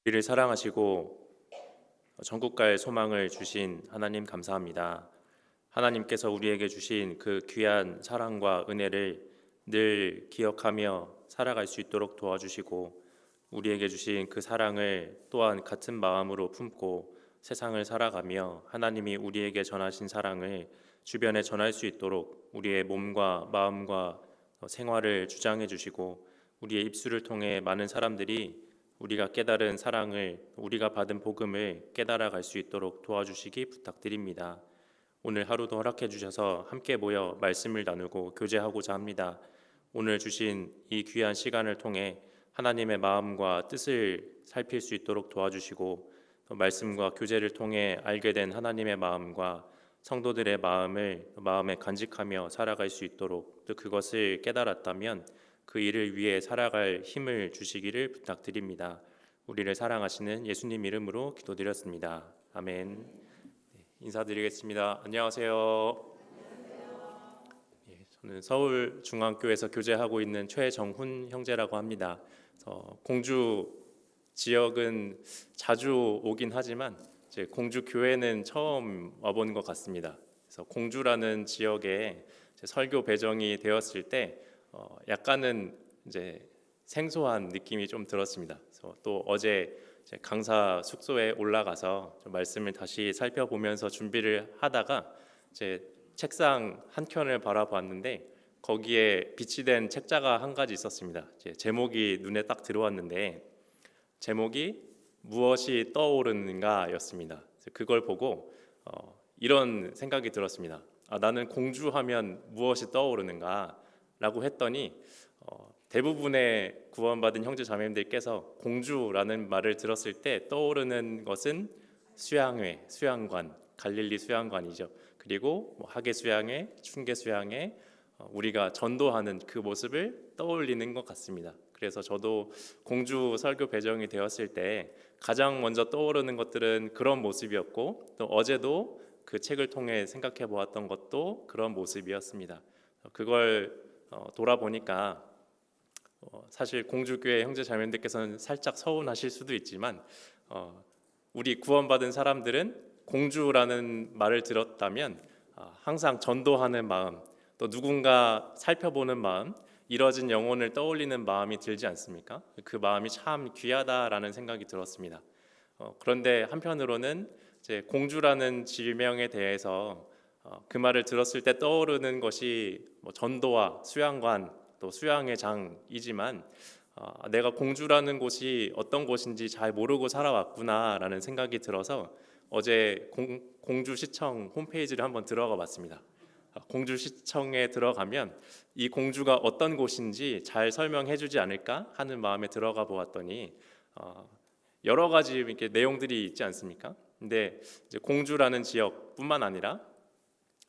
우리를 사랑하시고 전국갈 소망을 주신 하나님 감사합니다. 하나님께서 우리에게 주신 그 귀한 사랑과 은혜를 늘 기억하며 살아갈 수 있도록 도와주시고, 우리에게 주신 그 사랑을 또한 같은 마음으로 품고 세상을 살아가며 하나님이 우리에게 전하신 사랑을 주변에 전할 수 있도록 우리의 몸과 마음과 생활을 주장해 주시고, 우리의 입술을 통해 많은 사람들이 우리가 깨달은 사랑을, 우리가 받은 복음을 깨달아 갈 수 있도록 도와주시기 부탁드립니다. 오늘 하루도 허락해 주셔서 함께 모여 말씀을 나누고 교제하고자 합니다. 오늘 주신 이 귀한 시간을 통해 하나님의 마음과 뜻을 살필 수 있도록 도와주시고, 또 말씀과 교제를 통해 알게 된 하나님의 마음과 성도들의 마음을 마음에 간직하며 살아갈 수 있도록, 또 그것을 깨달았다면 그 일을 위해 살아갈 힘을 주시기를 부탁드립니다. 우리를 사랑하시는 예수님 이름으로 기도드렸습니다. 아멘. 인사드리겠습니다. 안녕하세요. 저는 서울중앙교회에서 교제하고 있는 최정훈 형제라고 합니다. 공주 지역은 자주 오긴 하지만 이제 공주 교회는 처음 와본 것 같습니다. 그래서 공주라는 지역에 설교 배정이 되었을 때 약간은 이제 생소한 느낌이 좀 들었습니다. 그래서 또 어제 강사 숙소에 올라가서 좀 말씀을 다시 살펴보면서 준비를 하다가 제 책상 한 켠을 바라봤는데 거기에 비치된 책자가 한 가지 있었습니다. 제목이 눈에 딱 들어왔는데 제목이 무엇이 떠오르는가였습니다. 그걸 보고 이런 생각이 들었습니다. 나는 공주하면 무엇이 떠오르는가? 라고 했더니 대부분의 구원받은 형제 자매님들께서 공주라는 말을 들었을 때 떠오르는 것은 수양회, 수양관, 갈릴리 수양관이죠. 그리고 하계 수양회, 충계 수양회, 우리가 전도하는 그 모습을 떠올리는 것 같습니다. 그래서 저도 공주 설교 배정이 되었을 때 가장 먼저 떠오르는 것들은 그런 모습이었고, 또 어제도 그 책을 통해 생각해 보았던 것도 그런 모습이었습니다. 그걸 돌아보니까 사실 공주교회 형제 자매님들께서는 살짝 서운하실 수도 있지만 우리 구원받은 사람들은 공주라는 말을 들었다면 항상 전도하는 마음, 또 누군가 살펴보는 마음, 이뤄진 영혼을 떠올리는 마음이 들지 않습니까? 그 마음이 참 귀하다라는 생각이 들었습니다. 그런데 한편으로는 이제 공주라는 지명에 대해서 그 말을 들었을 때 떠오르는 것이 전도와 수양관, 또 수양의 장이지만 내가 공주라는 곳이 어떤 곳인지 잘 모르고 살아왔구나라는 생각이 들어서 어제 공주시청 홈페이지를 한번 들어가 봤습니다. 공주시청에 들어가면 이 공주가 어떤 곳인지 잘 설명해 주지 않을까 하는 마음에 들어가 보았더니 여러 가지 이렇게 내용들이 있지 않습니까? 근데 이제 공주라는 지역뿐만 아니라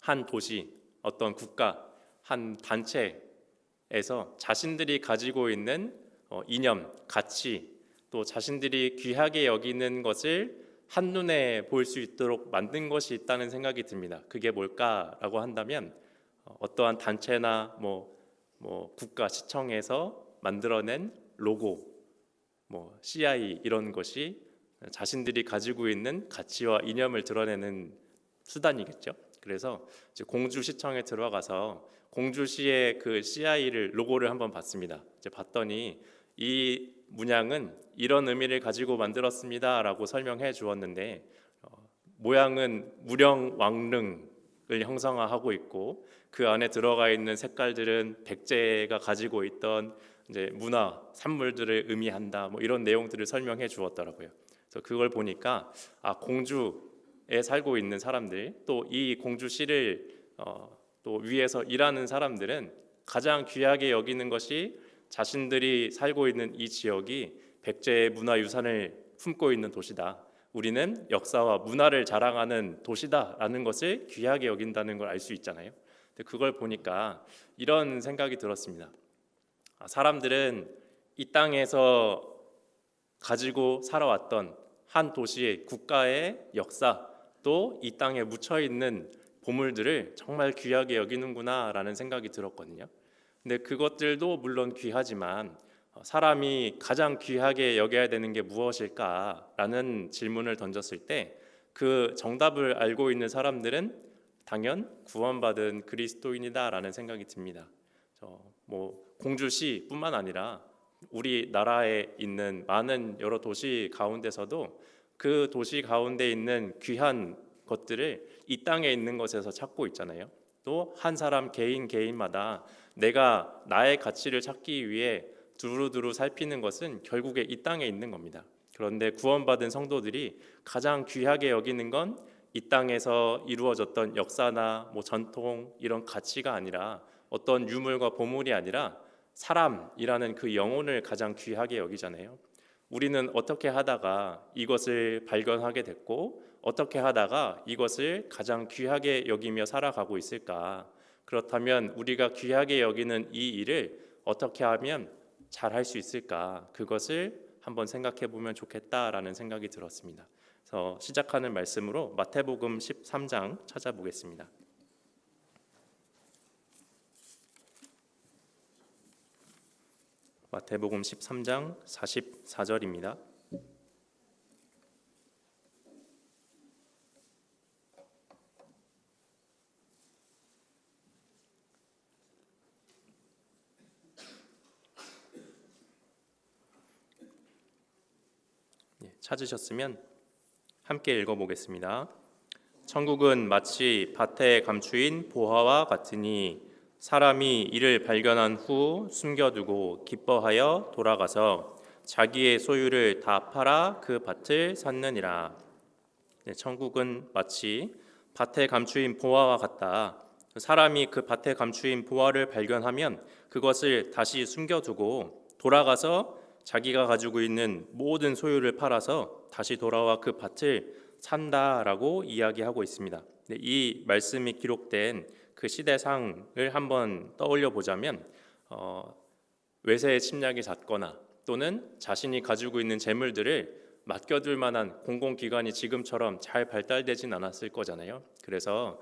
한 도시, 어떤 국가, 한 단체에서 자신들이 가지고 있는 이념, 가치, 또 자신들이 귀하게 여기는 것을 한눈에 볼 수 있도록 만든 것이 있다는 생각이 듭니다. 그게 뭘까라고 한다면 어떠한 단체나 국가, 시청에서 만들어낸 로고, CI 이런 것이 자신들이 가지고 있는 가치와 이념을 드러내는 수단이겠죠. 그래서 이제 공주시청에 들어가서 공주시의 그 CI를 로고를 한번 봤습니다. 이제 봤더니 이 문양은 이런 의미를 가지고 만들었습니다라고 설명해 주었는데 모양은 무령왕릉을 형상화하고 있고 그 안에 들어가 있는 색깔들은 백제가 가지고 있던 이제 문화 산물들을 의미한다. 이런 내용들을 설명해 주었더라고요. 그래서 그걸 보니까 공주에 살고 있는 사람들, 또 이 공주시를 또 위에서 일하는 사람들은 가장 귀하게 여기는 것이 자신들이 살고 있는 이 지역이 백제의 문화유산을 품고 있는 도시다. 우리는 역사와 문화를 자랑하는 도시다라는 것을 귀하게 여긴다는 걸 알 수 있잖아요. 근데 그걸 보니까 이런 생각이 들었습니다. 사람들은 이 땅에서 가지고 살아왔던 한 도시의 국가의 역사, 또 이 땅에 묻혀 있는 보물들을 정말 귀하게 여기는구나라는 생각이 들었거든요. 근데 그것들도 물론 귀하지만 사람이 가장 귀하게 여겨야 되는 게 무엇일까라는 질문을 던졌을 때 그 정답을 알고 있는 사람들은 당연 구원받은 그리스도인이다라는 생각이 듭니다. 공주시뿐만 아니라 우리나라에 있는 많은 여러 도시 가운데서도 그 도시 가운데 있는 귀한 것들을 이 땅에 있는 것에서 찾고 있잖아요. 또 한 사람 개인마다 내가 나의 가치를 찾기 위해 두루두루 살피는 것은 결국에 이 땅에 있는 겁니다. 그런데 구원받은 성도들이 가장 귀하게 여기는 건 이 땅에서 이루어졌던 역사나 전통 이런 가치가 아니라 어떤 유물과 보물이 아니라 사람이라는 그 영혼을 가장 귀하게 여기잖아요. 우리는 어떻게 하다가 이것을 발견하게 됐고 어떻게 하다가 이것을 가장 귀하게 여기며 살아가고 있을까? 그렇다면 우리가 귀하게 여기는 이 일을 어떻게 하면 잘 할 수 있을까? 그것을 한번 생각해 보면 좋겠다라는 생각이 들었습니다. 그래서 시작하는 말씀으로 마태복음 13장 찾아보겠습니다. 마태복음 13장 44절입니다. 찾으셨으면 함께 읽어보겠습니다. 천국은 마치 밭에 감추인 보화와 같으니 사람이 이를 발견한 후 숨겨두고 기뻐하여 돌아가서 자기의 소유를 다 팔아 그 밭을 샀느니라. 천국은 마치 밭에 감추인 보화와 같다. 사람이 그 밭에 감추인 보화를 발견하면 그것을 다시 숨겨두고 돌아가서 자기가 가지고 있는 모든 소유를 팔아서 다시 돌아와 그 밭을 산다라고 이야기하고 있습니다. 이 말씀이 기록된 그 시대상을 한번 떠올려 보자면 외세의 침략이 잦거나 또는 자신이 가지고 있는 재물들을 맡겨둘 만한 공공기관이 지금처럼 잘 발달되진 않았을 거잖아요. 그래서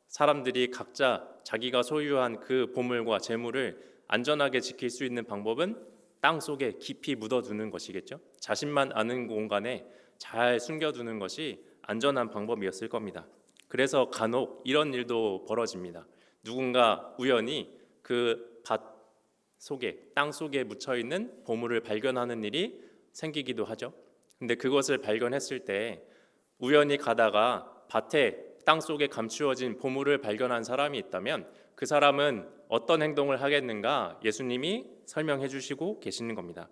사람들이 각자 자기가 소유한 그 보물과 재물을 안전하게 지킬 수 있는 방법은 땅 속에 깊이 묻어두는 것이겠죠. 자신만 아는 공간에 잘 숨겨두는 것이 안전한 방법이었을 겁니다. 그래서 간혹 이런 일도 벌어집니다. 누군가 우연히 그 밭 속에, 땅 속에 묻혀 있는 보물을 발견하는 일이 생기기도 하죠. 근데 그것을 발견했을 때 우연히 가다가 밭에 땅 속에 감추어진 보물을 발견한 사람이 있다면 그 사람은 어떤 행동을 하겠는가 예수님이 설명해 주시고 계시는 겁니다.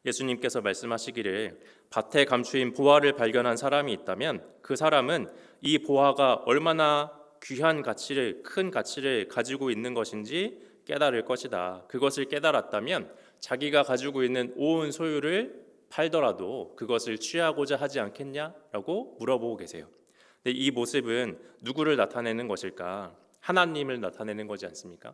예수님께서 말씀하시기를 밭에 감추인 보화를 발견한 사람이 있다면 그 사람은 이 보화가 얼마나 귀한 가치를, 큰 가치를 가지고 있는 것인지 깨달을 것이다. 그것을 깨달았다면 자기가 가지고 있는 온 소유를 팔더라도 그것을 취하고자 하지 않겠냐라고 물어보고 계세요. 근데 이 모습은 누구를 나타내는 것일까? 하나님을 나타내는 거지 않습니까?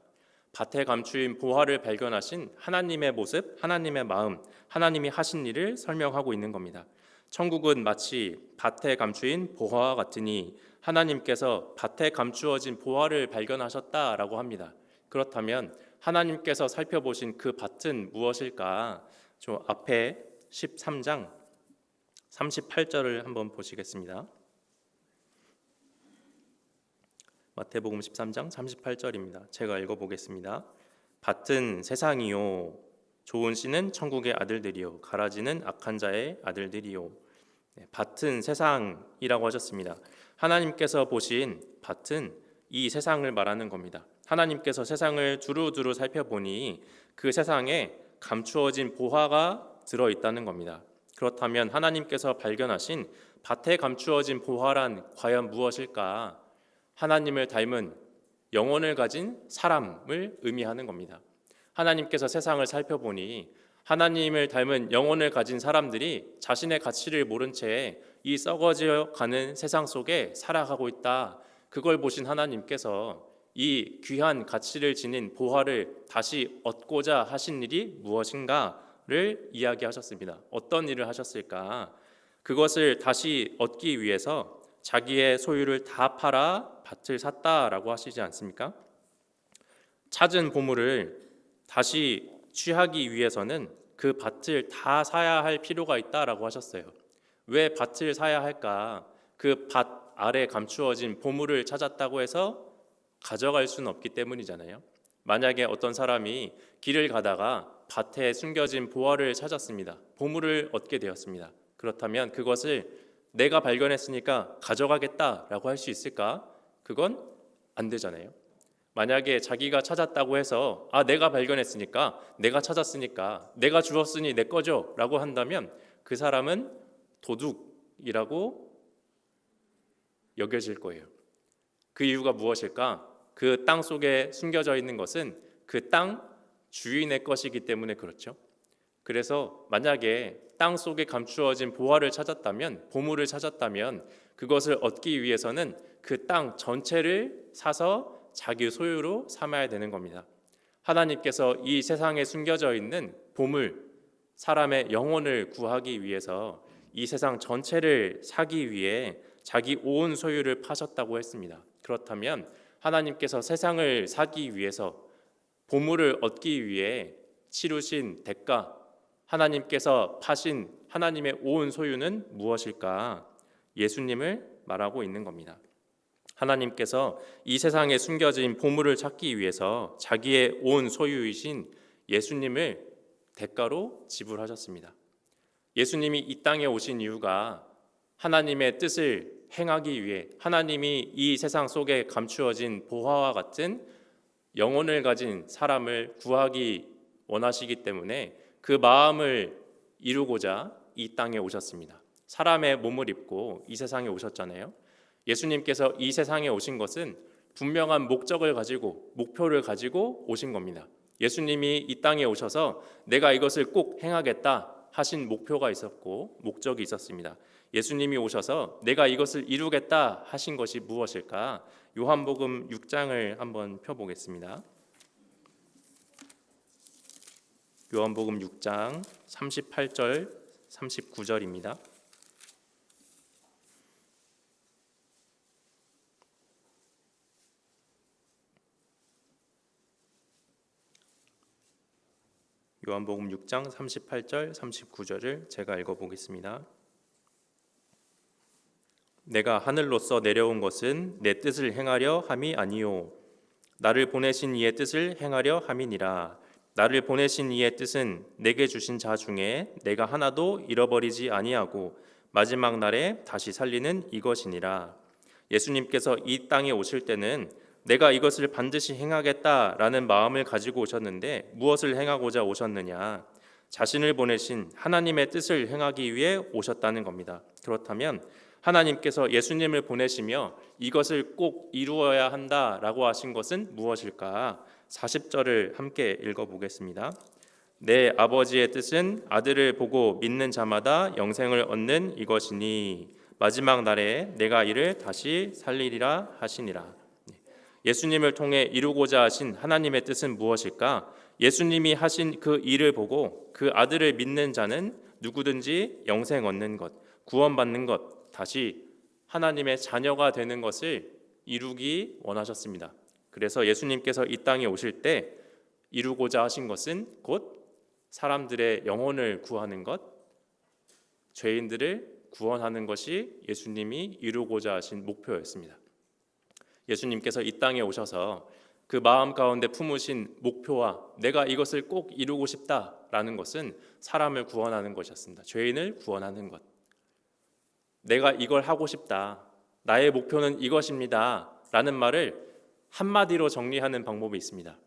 밭에 감추인 보화를 발견하신 하나님의 모습, 하나님의 마음, 하나님이 하신 일을 설명하고 있는 겁니다. 천국은 마치 밭에 감추인 보화와 같으니 하나님께서 밭에 감추어진 보화를 발견하셨다라고 합니다. 그렇다면 하나님께서 살펴보신 그 밭은 무엇일까? 저 앞에 13장 38절을 한번 보시겠습니다. 마태복음 13장 38절입니다. 제가 읽어보겠습니다. 밭은 세상이요 좋은 씨는 천국의 아들들이요 가라지는 악한 자의 아들들이요. 밭은 세상이라고 하셨습니다. 하나님께서 보신 밭은 이 세상을 말하는 겁니다. 하나님께서 세상을 두루두루 살펴보니 그 세상에 감추어진 보화가 들어있다는 겁니다. 그렇다면 하나님께서 발견하신 밭에 감추어진 보화란 과연 무엇일까? 하나님을 닮은 영혼을 가진 사람을 의미하는 겁니다. 하나님께서 세상을 살펴보니 하나님을 닮은 영혼을 가진 사람들이 자신의 가치를 모른 채 이 썩어져 가는 세상 속에 살아가고 있다. 그걸 보신 하나님께서 이 귀한 가치를 지닌 보화를 다시 얻고자 하신 일이 무엇인가를 이야기하셨습니다. 어떤 일을 하셨을까? 그것을 다시 얻기 위해서 자기의 소유를 다 팔아 밭을 샀다라고 하시지 않습니까? 찾은 보물을 다시 취하기 위해서는 그 밭을 다 사야 할 필요가 있다라고 하셨어요. 왜 밭을 사야 할까? 그 밭 아래 감추어진 보물을 찾았다고 해서 가져갈 수는 없기 때문이잖아요. 만약에 어떤 사람이 길을 가다가 밭에 숨겨진 보화를 찾았습니다. 보물을 얻게 되었습니다. 그렇다면 그것을 내가 발견했으니까 가져가겠다라고 할 수 있을까? 그건 안 되잖아요. 만약에 자기가 찾았다고 해서 내가 발견했으니까, 내가 찾았으니까, 내가 주었으니 내 거죠 라고 한다면 그 사람은 도둑이라고 여겨질 거예요. 그 이유가 무엇일까? 그 땅 속에 숨겨져 있는 것은 그 땅 주인의 것이기 때문에 그렇죠. 그래서 만약에 땅 속에 감추어진 보화를 찾았다면, 보물을 찾았다면 그것을 얻기 위해서는 그 땅 전체를 사서 자기 소유로 삼아야 되는 겁니다. 하나님께서 이 세상에 숨겨져 있는 보물, 사람의 영혼을 구하기 위해서 이 세상 전체를 사기 위해 자기 온 소유를 파셨다고 했습니다. 그렇다면 하나님께서 세상을 사기 위해서, 보물을 얻기 위해 치르신 대가, 하나님께서 파신 하나님의 온 소유는 무엇일까? 예수님을 말하고 있는 겁니다. 하나님께서 이 세상에 숨겨진 보물을 찾기 위해서 자기의 온 소유이신 예수님을 대가로 지불하셨습니다. 예수님이 이 땅에 오신 이유가 하나님의 뜻을 행하기 위해, 하나님이 이 세상 속에 감추어진 보화와 같은 영혼을 가진 사람을 구하기 원하시기 때문에 그 마음을 이루고자 이 땅에 오셨습니다. 사람의 몸을 입고 이 세상에 오셨잖아요. 예수님께서 이 세상에 오신 것은 분명한 목적을 가지고, 목표를 가지고 오신 겁니다. 예수님이 이 땅에 오셔서 내가 이것을 꼭 행하겠다 하신 목표가 있었고 목적이 있었습니다. 예수님이 오셔서 내가 이것을 이루겠다 하신 것이 무엇일까? 요한복음 6장을 한번 펴보겠습니다. 요한복음 6장 38절 39절입니다. 요한복음 6장 38절 39절을 제가 읽어보겠습니다. 내가 하늘로서 내려온 것은 내 뜻을 행하려 함이 아니요 나를 보내신 이의 뜻을 행하려 함이니라. 나를 보내신 이의 뜻은 내게 주신 자 중에 내가 하나도 잃어버리지 아니하고 마지막 날에 다시 살리는 이것이니라. 예수님께서 이 땅에 오실 때는 내가 이것을 반드시 행하겠다라는 마음을 가지고 오셨는데 무엇을 행하고자 오셨느냐? 자신을 보내신 하나님의 뜻을 행하기 위해 오셨다는 겁니다. 그렇다면 하나님께서 예수님을 보내시며 이것을 꼭 이루어야 한다라고 하신 것은 무엇일까? 40절을 함께 읽어보겠습니다. 내 아버지의 뜻은 아들을 보고 믿는 자마다 영생을 얻는 이것이니 마지막 날에 내가 이를 다시 살리리라 하시니라. 예수님을 통해 이루고자 하신 하나님의 뜻은 무엇일까? 예수님이 하신 그 일을 보고 그 아들을 믿는 자는 누구든지 영생 얻는 것, 구원받는 것, 다시 하나님의 자녀가 되는 것을 이루기 원하셨습니다. 그래서 예수님께서 이 땅에 오실 때 이루고자 하신 것은 곧 사람들의 영혼을 구하는 것, 죄인들을 구원하는 것이 예수님이 이루고자 하신 목표였습니다. 예수님께서 이 땅에 오셔서 그 마음 가운데 품으신 목표와 내가 이것을 꼭 이루고 싶다라는 것은 사람을 구원하는 것이었습니다. 죄인을 구원하는 것. 내가 이걸 하고 싶다. 나의 목표는 이것입니다. 라는 말을 한마디로 정리하는 방법이 있습니다.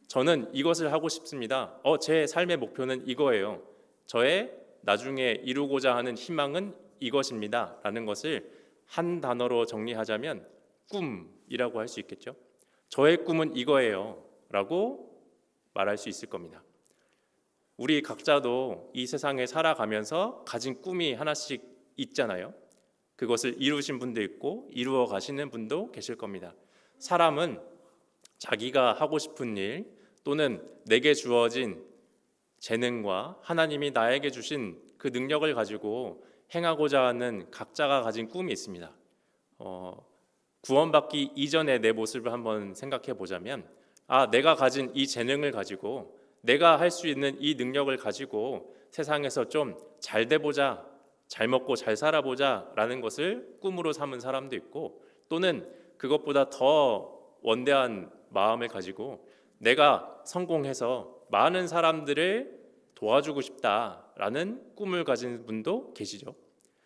저는 이것을 하고 싶습니다. 제 삶의 목표는 이거예요. 저의 나중에 이루고자 하는 희망은 이것입니다. 라는 것을 한 단어로 정리하자면 꿈이라고 할 수 있겠죠. 저의 꿈은 이거예요 라고 말할 수 있을 겁니다. 우리 각자도 이 세상에 살아가면서 가진 꿈이 하나씩 있잖아요. 그것을 이루신 분도 있고 이루어 가시는 분도 계실 겁니다. 사람은 자기가 하고 싶은 일 또는 내게 주어진 재능과 하나님이 나에게 주신 그 능력을 가지고 행하고자 하는 각자가 가진 꿈이 있습니다. 구원받기 이전의 내 모습을 한번 생각해 보자면 내가 가진 이 재능을 가지고 내가 할 수 있는 이 능력을 가지고 세상에서 좀 잘 돼 보자, 잘 먹고 잘 살아보자라는 것을 꿈으로 삼은 사람도 있고, 또는 그것보다 더 원대한 마음을 가지고 내가 성공해서 많은 사람들을 도와주고 싶다라는 꿈을 가진 분도 계시죠.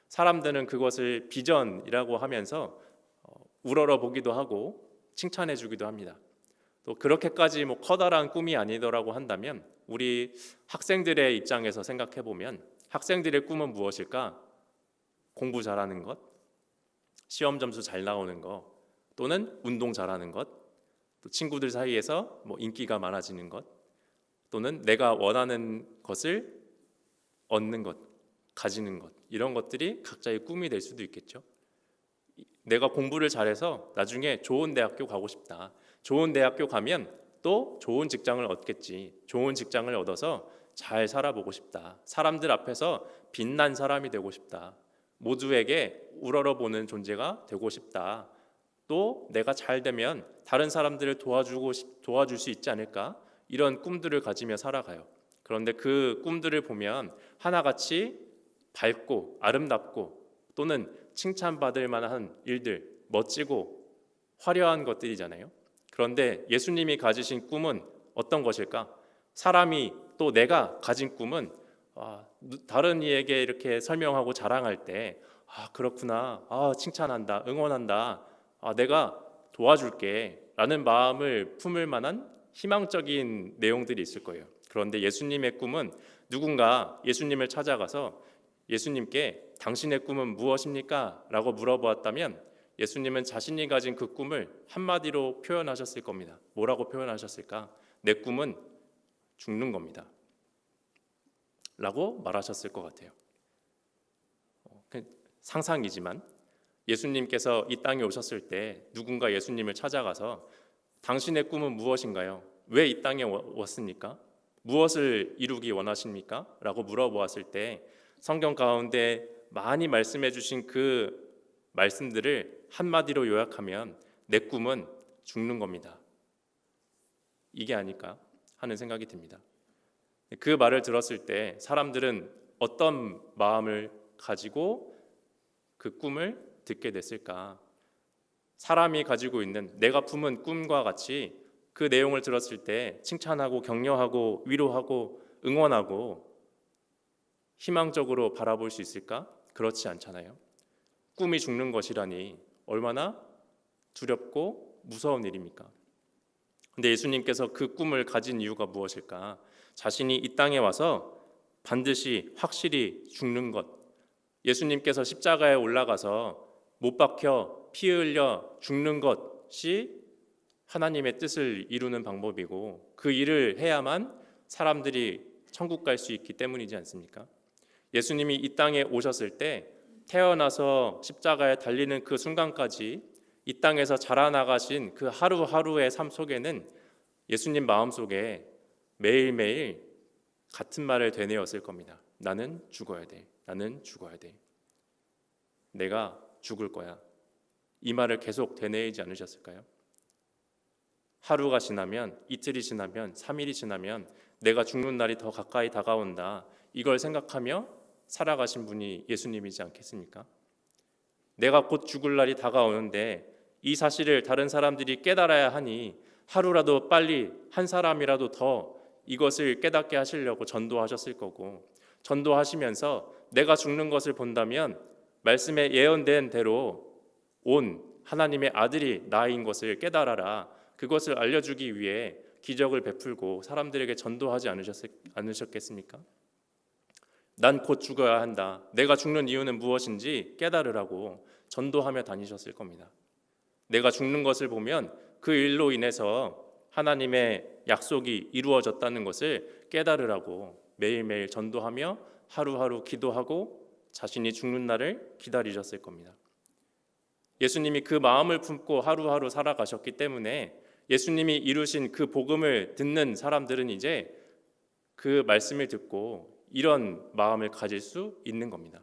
사람들은 그것을 비전이라고 하면서 우러러 보기도 하고 칭찬해 주기도 합니다. 또 그렇게까지 커다란 꿈이 아니더라고 한다면 우리 학생들의 입장에서 생각해 보면 학생들의 꿈은 무엇일까? 공부 잘하는 것, 시험 점수 잘 나오는 것, 또는 운동 잘하는 것, 또 친구들 사이에서 인기가 많아지는 것, 또는 내가 원하는 것을 얻는 것, 가지는 것, 이런 것들이 각자의 꿈이 될 수도 있겠죠. 내가 공부를 잘해서 나중에 좋은 대학교 가고 싶다. 좋은 대학교 가면 또 좋은 직장을 얻겠지. 좋은 직장을 얻어서 잘 살아보고 싶다. 사람들 앞에서 빛난 사람이 되고 싶다. 모두에게 우러러보는 존재가 되고 싶다. 또 내가 잘 되면 다른 사람들을 도와줄 수 있지 않을까? 이런 꿈들을 가지며 살아가요. 그런데 그 꿈들을 보면 하나같이 밝고 아름답고 또는 칭찬받을 만한 일들, 멋지고 화려한 것들이잖아요. 그런데 예수님이 가지신 꿈은 어떤 것일까? 사람이 또 내가 가진 꿈은 다른 이에게 이렇게 설명하고 자랑할 때 그렇구나, 칭찬한다, 응원한다, 내가 도와줄게 라는 마음을 품을 만한 희망적인 내용들이 있을 거예요. 그런데 예수님의 꿈은 누군가 예수님을 찾아가서 예수님께 당신의 꿈은 무엇입니까? 라고 물어보았다면 예수님은 자신이 가진 그 꿈을 한마디로 표현하셨을 겁니다. 뭐라고 표현하셨을까? 내 꿈은 죽는 겁니다. 라고 말하셨을 것 같아요. 상상이지만 예수님께서 이 땅에 오셨을 때 누군가 예수님을 찾아가서 당신의 꿈은 무엇인가요? 왜 이 땅에 왔습니까? 무엇을 이루기 원하십니까? 라고 물어보았을 때 성경 가운데 많이 말씀해 주신 그 말씀들을 한마디로 요약하면 내 꿈은 죽는 겁니다. 이게 아닐까 하는 생각이 듭니다. 그 말을 들었을 때 사람들은 어떤 마음을 가지고 그 꿈을 듣게 됐을까? 사람이 가지고 있는 내가 품은 꿈과 같이 그 내용을 들었을 때 칭찬하고 격려하고 위로하고 응원하고 희망적으로 바라볼 수 있을까? 그렇지 않잖아요. 꿈이 죽는 것이라니 얼마나 두렵고 무서운 일입니까? 근데 예수님께서 그 꿈을 가진 이유가 무엇일까? 자신이 이 땅에 와서 반드시 확실히 죽는 것, 예수님께서 십자가에 올라가서 못 박혀 피 흘려 죽는 것이 하나님의 뜻을 이루는 방법이고 그 일을 해야만 사람들이 천국 갈 수 있기 때문이지 않습니까? 예수님이 이 땅에 오셨을 때 태어나서 십자가에 달리는 그 순간까지 이 땅에서 자라나가신 그 하루하루의 삶 속에는 예수님 마음속에 매일매일 같은 말을 되뇌었을 겁니다. 나는 죽어야 돼. 나는 죽어야 돼. 내가 죽을 거야. 이 말을 계속 되뇌이지 않으셨을까요? 하루가 지나면, 이틀이 지나면, 3일이 지나면 내가 죽는 날이 더 가까이 다가온다. 이걸 생각하며 살아가신 분이 예수님이지 않겠습니까? 내가 곧 죽을 날이 다가오는데 이 사실을 다른 사람들이 깨달아야 하니 하루라도 빨리 한 사람이라도 더 이것을 깨닫게 하시려고 전도하셨을 거고, 전도하시면서 내가 죽는 것을 본다면 말씀에 예언된 대로 온 하나님의 아들이 나인 것을 깨달아라. 그것을 알려주기 위해 기적을 베풀고 사람들에게 전도하지 않으셨겠습니까? 난 곧 죽어야 한다. 내가 죽는 이유는 무엇인지 깨달으라고 전도하며 다니셨을 겁니다. 내가 죽는 것을 보면 그 일로 인해서 하나님의 약속이 이루어졌다는 것을 깨달으라고 매일매일 전도하며 하루하루 기도하고 자신이 죽는 날을 기다리셨을 겁니다. 예수님이 그 마음을 품고 하루하루 살아가셨기 때문에 예수님이 이루신 그 복음을 듣는 사람들은 이제 그 말씀을 듣고 이런 마음을 가질 수 있는 겁니다.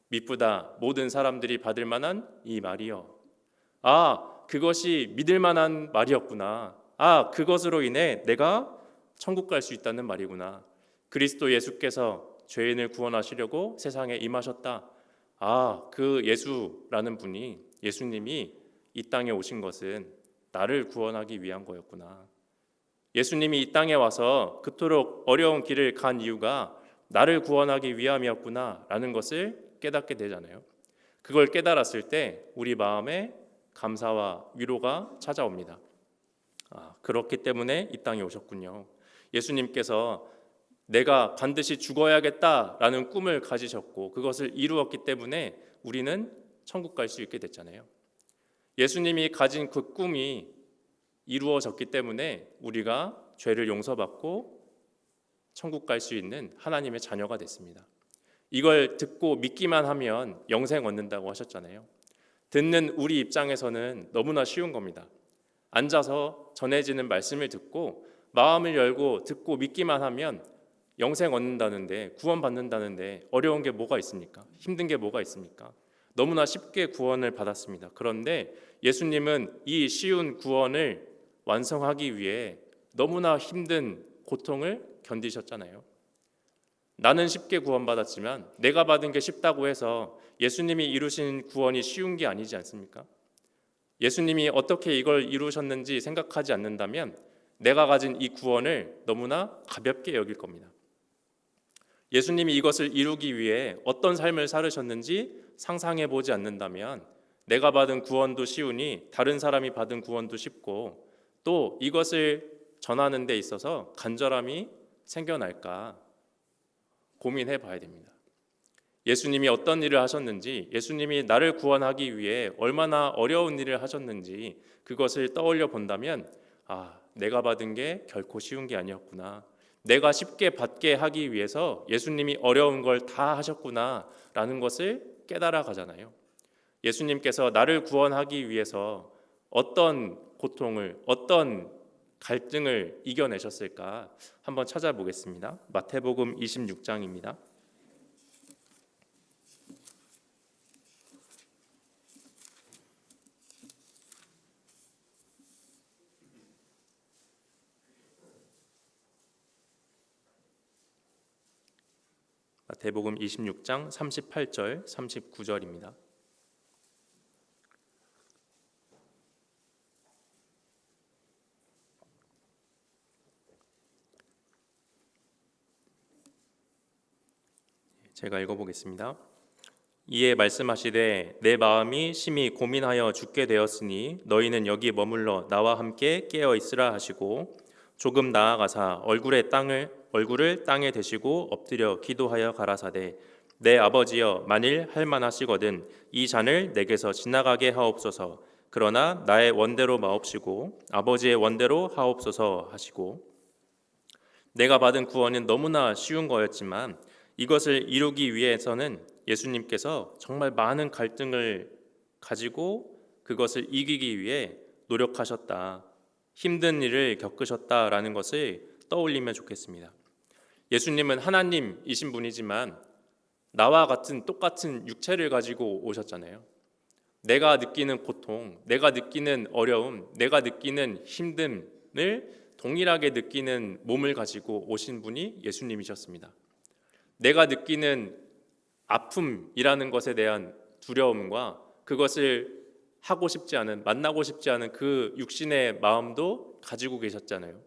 미쁘다 모든 사람들이 받을 만한 이 말이여. 그것이 믿을 만한 말이었구나. 그것으로 인해 내가 천국 갈 수 있다는 말이구나. 그리스도 예수께서 죄인을 구원하시려고 세상에 임하셨다. 그 예수라는 분이, 예수님이 이 땅에 오신 것은 나를 구원하기 위한 거였구나. 예수님이 이 땅에 와서 그토록 어려운 길을 간 이유가 나를 구원하기 위함이었구나 라는 것을 깨닫게 되잖아요. 그걸 깨달았을 때 우리 마음에 감사와 위로가 찾아옵니다. 그렇기 때문에 이 땅에 오셨군요. 예수님께서 내가 반드시 죽어야겠다라는 꿈을 가지셨고 그것을 이루었기 때문에 우리는 천국 갈 수 있게 됐잖아요. 예수님이 가진 그 꿈이 이루어졌기 때문에 우리가 죄를 용서받고 천국 갈 수 있는 하나님의 자녀가 됐습니다. 이걸 듣고 믿기만 하면 영생 얻는다고 하셨잖아요. 듣는 우리 입장에서는 너무나 쉬운 겁니다. 앉아서 전해지는 말씀을 듣고 마음을 열고 듣고 믿기만 하면 영생 얻는다는데, 구원받는다는데 어려운 게 뭐가 있습니까? 힘든 게 뭐가 있습니까? 너무나 쉽게 구원을 받았습니다. 그런데 예수님은 이 쉬운 구원을 완성하기 위해 너무나 힘든 고통을 견디셨잖아요. 나는 쉽게 구원받았지만 내가 받은 게 쉽다고 해서 예수님이 이루신 구원이 쉬운 게 아니지 않습니까? 예수님이 어떻게 이걸 이루셨는지 생각하지 않는다면 내가 가진 이 구원을 너무나 가볍게 여길 겁니다. 예수님이 이것을 이루기 위해 어떤 삶을 살으셨는지 상상해 보지 않는다면 내가 받은 구원도 쉬우니 다른 사람이 받은 구원도 쉽고 또 이것을 전하는 데 있어서 간절함이 생겨날까 고민해 봐야 됩니다. 예수님이 어떤 일을 하셨는지, 예수님이 나를 구원하기 위해 얼마나 어려운 일을 하셨는지 그것을 떠올려 본다면 내가 받은 게 결코 쉬운 게 아니었구나. 내가 쉽게 받게 하기 위해서 예수님이 어려운 걸 다 하셨구나 라는 것을 깨달아 가잖아요. 예수님께서 나를 구원하기 위해서 어떤 고통을, 어떤 갈등을 이겨내셨을까 한번 찾아보겠습니다. 마태복음 26장입니다. 마태복음 26장 38절 39절입니다. 제가 읽어보겠습니다. 이에 말씀하시되 내 마음이 심히 고민하여 죽게 되었으니 너희는 여기 머물러 나와 함께 깨어 있으라 하시고 조금 나아가사 얼굴을 땅에 대시고 엎드려 기도하여 가라사대 내 아버지여 만일 할만하시거든 이 잔을 내게서 지나가게 하옵소서. 그러나 나의 원대로 마옵시고 아버지의 원대로 하옵소서 하시고 내가 받은 구원은 너무나 쉬운 거였지만 이것을 이루기 위해서는 예수님께서 정말 많은 갈등을 가지고 그것을 이기기 위해 노력하셨다. 힘든 일을 겪으셨다라는 것을 떠올리면 좋겠습니다. 예수님은 하나님이신 분이지만 나와 같은 똑같은 육체를 가지고 오셨잖아요. 내가 느끼는 고통, 내가 느끼는 어려움, 내가 느끼는 힘듦을 동일하게 느끼는 몸을 가지고 오신 분이 예수님이셨습니다. 내가 느끼는 아픔이라는 것에 대한 두려움과 그것을 하고 싶지 않은, 만나고 싶지 않은 그 육신의 마음도 가지고 계셨잖아요.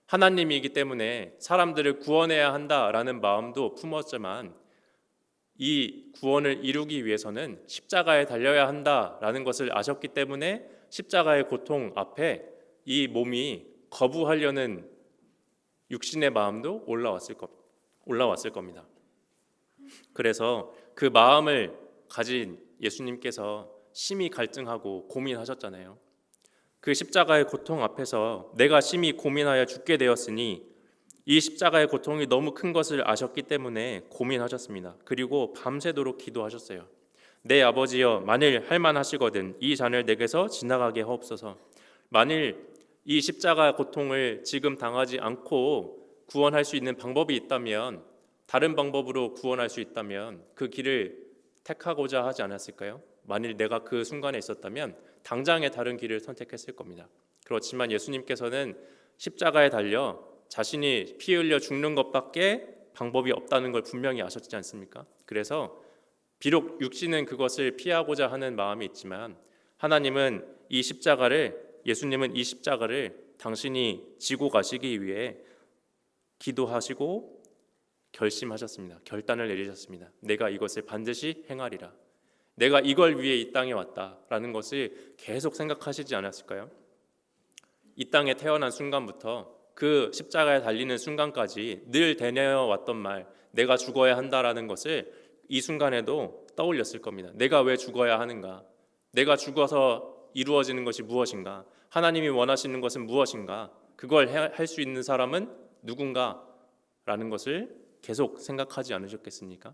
하나님이기 때문에 사람들을 구원해야 한다라는 마음도 품었지만 이 구원을 이루기 위해서는 십자가에 달려야 한다라는 것을 아셨기 때문에 십자가의 고통 앞에 이 몸이 거부하려는 육신의 마음도 올라왔을 겁니다. 그래서 그 마음을 가진 예수님께서 심히 갈등하고 고민하셨잖아요. 그 십자가의 고통 앞에서 내가 심히 고민하여 죽게 되었으니 이 십자가의 고통이 너무 큰 것을 아셨기 때문에 고민하셨습니다. 그리고 밤새도록 기도하셨어요. 내 아버지여 만일 할만하시거든 이 잔을 내게서 지나가게 하옵소서. 만일 이 십자가 고통을 지금 당하지 않고 구원할 수 있는 방법이 있다면, 다른 방법으로 구원할 수 있다면 그 길을 택하고자 하지 않았을까요? 만일 내가 그 순간에 있었다면 당장의 다른 길을 선택했을 겁니다. 그렇지만 예수님께서는 십자가에 달려 자신이 피 흘려 죽는 것밖에 방법이 없다는 걸 분명히 아셨지 않습니까? 그래서 비록 육신은 그것을 피하고자 하는 마음이 있지만 하나님은 예수님은 이 십자가를 당신이 지고 가시기 위해 기도하시고 결심하셨습니다. 결단을 내리셨습니다. 내가 이것을 반드시 행하리라. 내가 이걸 위해 이 땅에 왔다라는 것을 계속 생각하시지 않았을까요? 이 땅에 태어난 순간부터 그 십자가에 달리는 순간까지 늘 되뇌어 왔던 말, 내가 죽어야 한다라는 것을 이 순간에도 떠올렸을 겁니다. 내가 왜 죽어야 하는가? 내가 죽어서 이루어지는 것이 무엇인가? 하나님이 원하시는 것은 무엇인가? 그걸 할 수 있는 사람은 누군가? 라는 것을 계속 생각하지 않으셨겠습니까?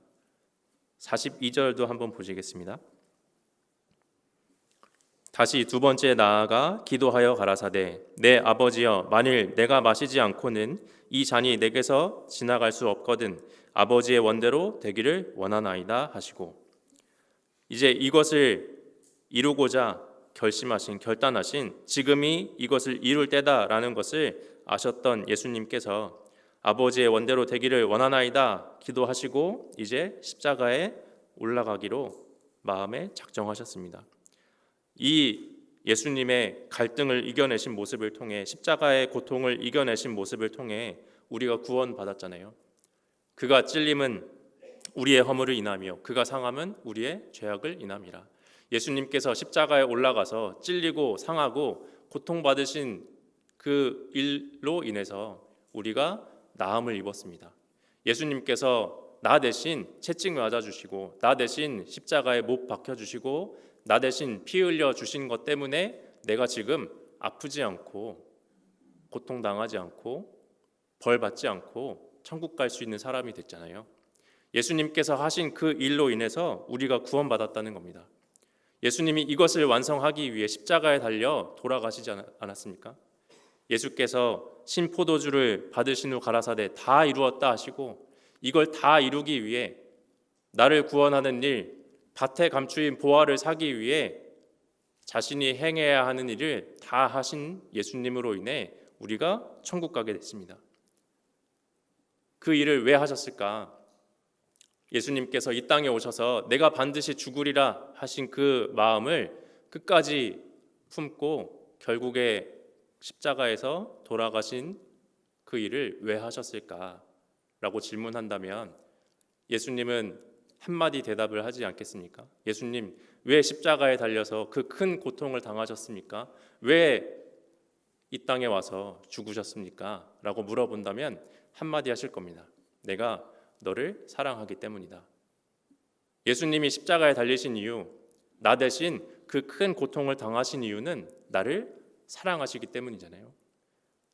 42절도 한번 보시겠습니다. 다시 두 번째 나아가 기도하여 가라사대 내 아버지여 만일 내가 마시지 않고는 이 잔이 내게서 지나갈 수 없거든 아버지의 원대로 되기를 원하나이다 하시고, 이제 이것을 이루고자 결단하신 지금이 이것을 이룰 때다라는 것을 아셨던 예수님께서 아버지의 원대로 되기를 원하나이다 기도하시고 이제 십자가에 올라가기로 마음에 작정하셨습니다. 이 예수님의 갈등을 이겨내신 모습을 통해, 십자가의 고통을 이겨내신 모습을 통해 우리가 구원받았잖아요. 그가 찔림은 우리의 허물을 인하며 그가 상함은 우리의 죄악을 인함이라. 예수님께서 십자가에 올라가서 찔리고 상하고 고통받으신 그 일로 인해서 우리가 나음을 입었습니다. 예수님께서 나 대신 채찍 맞아주시고 나 대신 십자가에 못 박혀주시고 나 대신 피 흘려 주신 것 때문에 내가 지금 아프지 않고 고통당하지 않고 벌 받지 않고 천국 갈 수 있는 사람이 됐잖아요. 예수님께서 하신 그 일로 인해서 우리가 구원받았다는 겁니다. 예수님이 이것을 완성하기 위해 십자가에 달려 돌아가시지 않았습니까? 예수께서 신포도주를 받으신 후 가라사대 다 이루었다 하시고 이걸 다 이루기 위해 나를 구원하는 일, 밭에 감추인 보화를 사기 위해 자신이 행해야 하는 일을 다 하신 예수님으로 인해 우리가 천국 가게 됐습니다. 그 일을 왜 하셨을까? 예수님께서 이 땅에 오셔서 내가 반드시 죽으리라 하신 그 마음을 끝까지 품고 결국에 십자가에서 돌아가신 그 일을 왜 하셨을까라고 질문한다면 예수님은 한마디 대답을 하지 않겠습니까? 예수님, 왜 십자가에 달려서 그 큰 고통을 당하셨습니까? 왜 이 땅에 와서 죽으셨습니까? 라고 물어본다면 한마디 하실 겁니다. 내가 너를 사랑하기 때문이다. 예수님이 십자가에 달리신 이유, 나 대신 그 큰 고통을 당하신 이유는 나를 사랑하시기 때문이잖아요.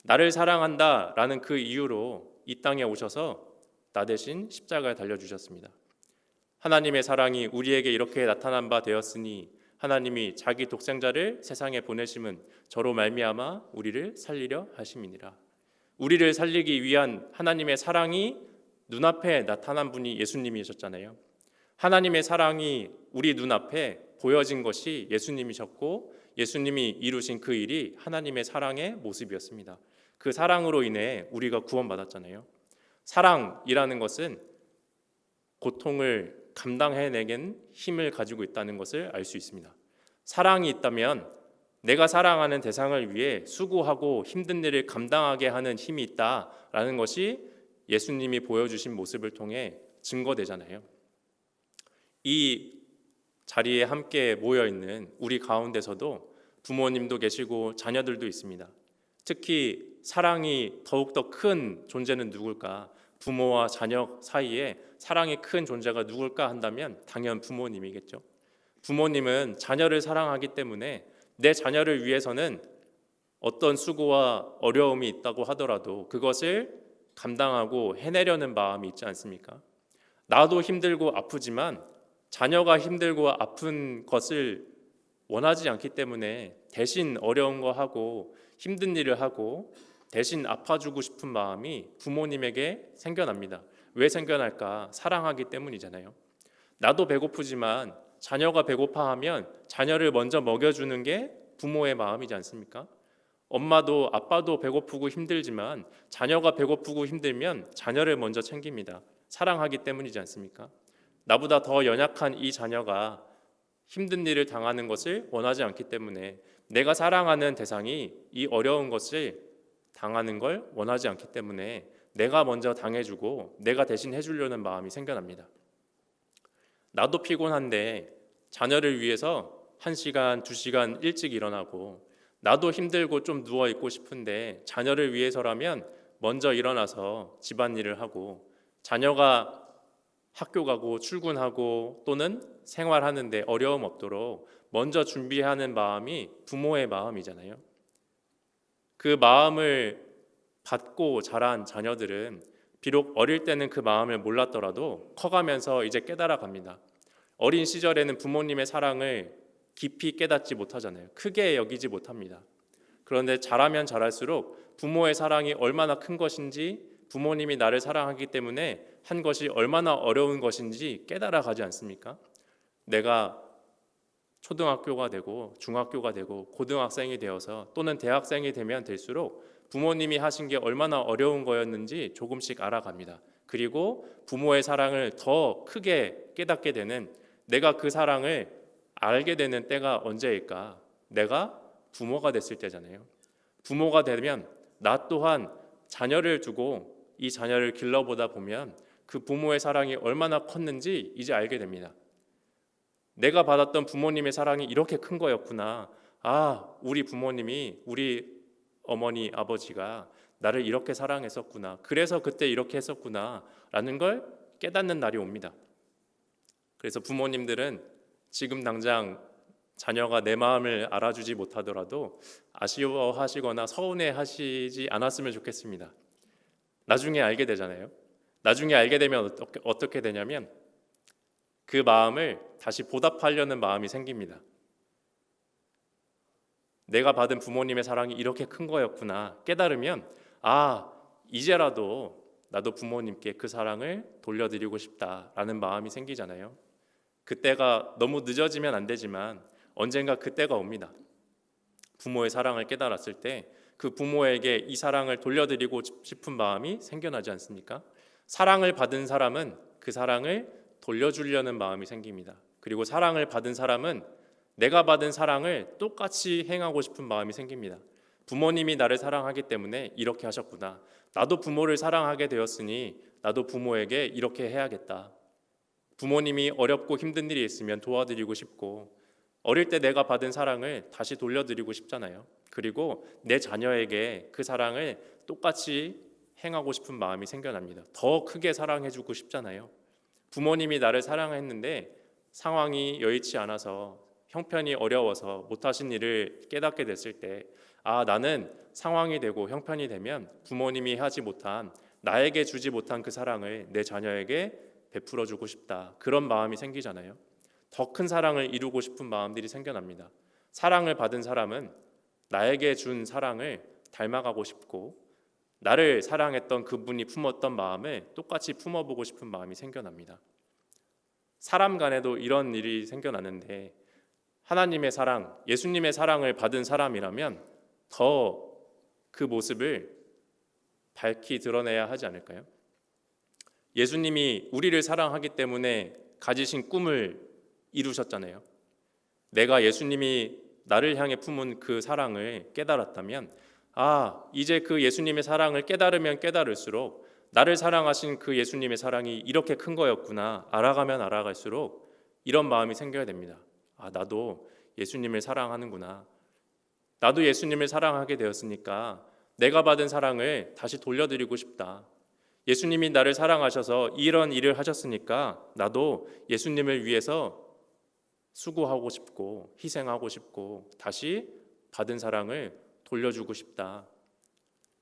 나를 사랑한다라는 그 이유로 이 땅에 오셔서 나 대신 십자가에 달려주셨습니다. 하나님의 사랑이 우리에게 이렇게 나타난 바 되었으니 하나님이 자기 독생자를 세상에 보내심은 저로 말미암아 우리를 살리려 하심이니라. 우리를 살리기 위한 하나님의 사랑이 눈앞에 나타난 분이 예수님이셨잖아요. 하나님의 사랑이 우리 눈앞에 보여진 것이 예수님이셨고 예수님이 이루신 그 일이 하나님의 사랑의 모습이었습니다. 그 사랑으로 인해 우리가 구원받았잖아요. 사랑이라는 것은 고통을 감당해내는 힘을 가지고 있다는 것을 알 수 있습니다. 사랑이 있다면 내가 사랑하는 대상을 위해 수고하고 힘든 일을 감당하게 하는 힘이 있다라는 것이 예수님이 보여주신 모습을 통해 증거되잖아요. 이 자리에 함께 모여있는 우리 가운데서도 부모님도 계시고 자녀들도 있습니다. 특히 사랑이 더욱더 큰 존재는 누굴까? 부모와 자녀 사이에 사랑이 큰 존재가 누굴까 한다면 당연 부모님이겠죠. 부모님은 자녀를 사랑하기 때문에 내 자녀를 위해서는 어떤 수고와 어려움이 있다고 하더라도 그것을 감당하고 해내려는 마음이 있지 않습니까? 나도 힘들고 아프지만 자녀가 힘들고 아픈 것을 원하지 않기 때문에 대신 어려운 거 하고 힘든 일을 하고 대신 아파주고 싶은 마음이 부모님에게 생겨납니다. 왜 생겨날까? 사랑하기 때문이잖아요. 나도 배고프지만 자녀가 배고파하면 자녀를 먼저 먹여주는 게 부모의 마음이지 않습니까? 엄마도 아빠도 배고프고 힘들지만 자녀가 배고프고 힘들면 자녀를 먼저 챙깁니다. 사랑하기 때문이지 않습니까? 나보다 더 연약한 이 자녀가 힘든 일을 당하는 것을 원하지 않기 때문에 내가 사랑하는 대상이 이 어려운 것을 당하는 걸 원하지 않기 때문에 내가 먼저 당해주고 내가 대신 해주려는 마음이 생겨납니다. 나도 피곤한데 자녀를 위해서 1시간, 2시간 일찍 일어나고 나도 힘들고 좀 누워있고 싶은데 자녀를 위해서라면 먼저 일어나서 집안일을 하고 자녀가 학교 가고 출근하고 또는 생활하는데 어려움 없도록 먼저 준비하는 마음이 부모의 마음이잖아요. 그 마음을 받고 자란 자녀들은 비록 어릴 때는 그 마음을 몰랐더라도 커가면서 이제 깨달아 갑니다. 어린 시절에는 부모님의 사랑을 깊이 깨닫지 못하잖아요. 크게 여기지 못합니다. 그런데 자라면 자랄수록 부모의 사랑이 얼마나 큰 것인지, 부모님이 나를 사랑하기 때문에 한 것이 얼마나 어려운 것인지 깨달아 가지 않습니까? 내가 초등학교가 되고 중학교가 되고 고등학생이 되어서 또는 대학생이 되면 될수록 부모님이 하신 게 얼마나 어려운 거였는지 조금씩 알아갑니다. 그리고 부모의 사랑을 더 크게 깨닫게 되는, 내가 그 사랑을 알게 되는 때가 언제일까? 내가 부모가 됐을 때잖아요. 부모가 되면 나 또한 자녀를 두고 이 자녀를 길러보다 보면 그 부모의 사랑이 얼마나 컸는지 이제 알게 됩니다. 내가 받았던 부모님의 사랑이 이렇게 큰 거였구나. 우리 부모님이, 우리 어머니, 아버지가 나를 이렇게 사랑했었구나. 그래서 그때 이렇게 했었구나 라는 걸 깨닫는 날이 옵니다. 그래서 부모님들은 지금 당장 자녀가 내 마음을 알아주지 못하더라도 아쉬워하시거나 서운해하시지 않았으면 좋겠습니다. 나중에 알게 되잖아요. 나중에 알게 되면 어떻게 되냐면 그 마음을 다시 보답하려는 마음이 생깁니다. 내가 받은 부모님의 사랑이 이렇게 큰 거였구나 깨달으면 이제라도 나도 부모님께 그 사랑을 돌려드리고 싶다라는 마음이 생기잖아요. 그때가 너무 늦어지면 안 되지만 언젠가 그때가 옵니다. 부모의 사랑을 깨달았을 때 그 부모에게 이 사랑을 돌려드리고 싶은 마음이 생겨나지 않습니까? 사랑을 받은 사람은 그 사랑을 돌려주려는 마음이 생깁니다. 그리고 사랑을 받은 사람은 내가 받은 사랑을 똑같이 행하고 싶은 마음이 생깁니다. 부모님이 나를 사랑하기 때문에 이렇게 하셨구나. 나도 부모를 사랑하게 되었으니 나도 부모에게 이렇게 해야겠다. 부모님이 어렵고 힘든 일이 있으면 도와드리고 싶고, 어릴 때 내가 받은 사랑을 다시 돌려드리고 싶잖아요. 그리고 내 자녀에게 그 사랑을 똑같이 행하고 싶은 마음이 생겨납니다. 더 크게 사랑해주고 싶잖아요. 부모님이 나를 사랑했는데 상황이 여의치 않아서, 형편이 어려워서 못하신 일을 깨닫게 됐을 때 나는 상황이 되고 형편이 되면 부모님이 하지 못한, 나에게 주지 못한 그 사랑을 내 자녀에게 베풀어주고 싶다. 그런 마음이 생기잖아요. 더 큰 사랑을 이루고 싶은 마음들이 생겨납니다. 사랑을 받은 사람은 나에게 준 사랑을 닮아가고 싶고, 나를 사랑했던 그분이 품었던 마음을 똑같이 품어보고 싶은 마음이 생겨납니다. 사람 간에도 이런 일이 생겨나는데, 하나님의 사랑, 예수님의 사랑을 받은 사람이라면 더 그 모습을 밝히 드러내야 하지 않을까요? 예수님이 우리를 사랑하기 때문에 가지신 꿈을 이루셨잖아요. 내가 예수님이 나를 향해 품은 그 사랑을 깨달았다면 이제 그 예수님의 사랑을 깨달으면 깨달을수록 나를 사랑하신 그 예수님의 사랑이 이렇게 큰 거였구나 알아가면 알아갈수록 이런 마음이 생겨야 됩니다. 나도 예수님을 사랑하는구나. 나도 예수님을 사랑하게 되었으니까 내가 받은 사랑을 다시 돌려드리고 싶다. 예수님이 나를 사랑하셔서 이런 일을 하셨으니까 나도 예수님을 위해서 수고하고 싶고 희생하고 싶고 다시 받은 사랑을 돌려주고 싶다.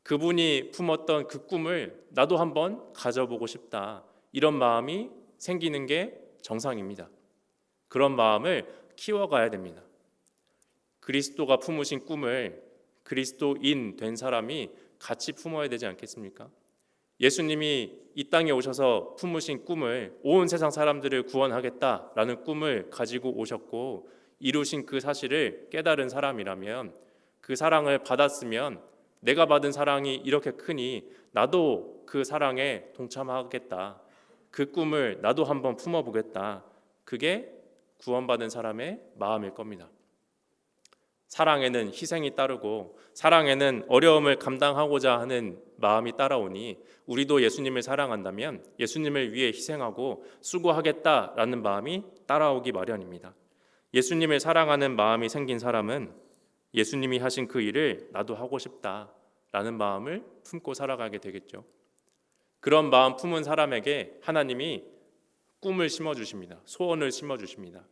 그분이 품었던 그 꿈을 나도 한번 가져보고 싶다. 이런 마음이 생기는 게 정상입니다. 그런 마음을 키워가야 됩니다. 그리스도가 품으신 꿈을 그리스도인 된 사람이 같이 품어야 되지 않겠습니까? 예수님이 이 땅에 오셔서 품으신 꿈을, 온 세상 사람들을 구원하겠다라는 꿈을 가지고 오셨고 이루신 그 사실을 깨달은 사람이라면 그 사랑을 받았으면 내가 받은 사랑이 이렇게 크니 나도 그 사랑에 동참하겠다. 그 꿈을 나도 한번 품어보겠다. 그게 구원받은 사람의 마음일 겁니다. 사랑에는 희생이 따르고 사랑에는 어려움을 감당하고자 하는 마음이 따라오니 우리도 예수님을 사랑한다면 예수님을 위해 희생하고 수고하겠다라는 마음이 따라오기 마련입니다. 예수님을 사랑하는 마음이 생긴 사람은 예수님이 하신 그 일을 나도 하고 싶다라는 마음을 품고 살아가게 되겠죠. 그런 마음 품은 사람에게 하나님이 꿈을 심어주십니다. 소원을 심어주십니다.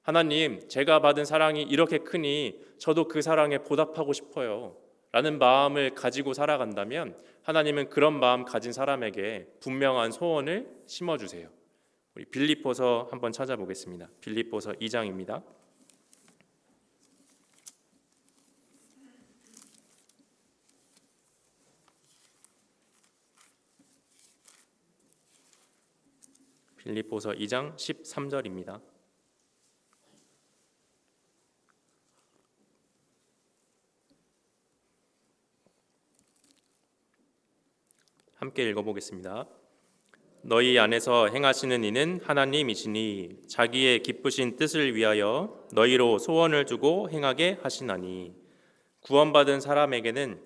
하나님, 제가 받은 사랑이 이렇게 크니 저도 그 사랑에 보답하고 싶어요 라는 마음을 가지고 살아간다면 하나님은 그런 마음 가진 사람에게 분명한 소원을 심어주세요. 우리 빌립보서 한번 찾아보겠습니다. 빌립보서 2장입니다. 빌립보서 2장 13절입니다. 함께 읽어보겠습니다. 너희 안에서 행하시는 이는 하나님이시니 자기의 기쁘신 뜻을 위하여 너희로 소원을 두고 행하게 하시나니. 구원받은 사람에게는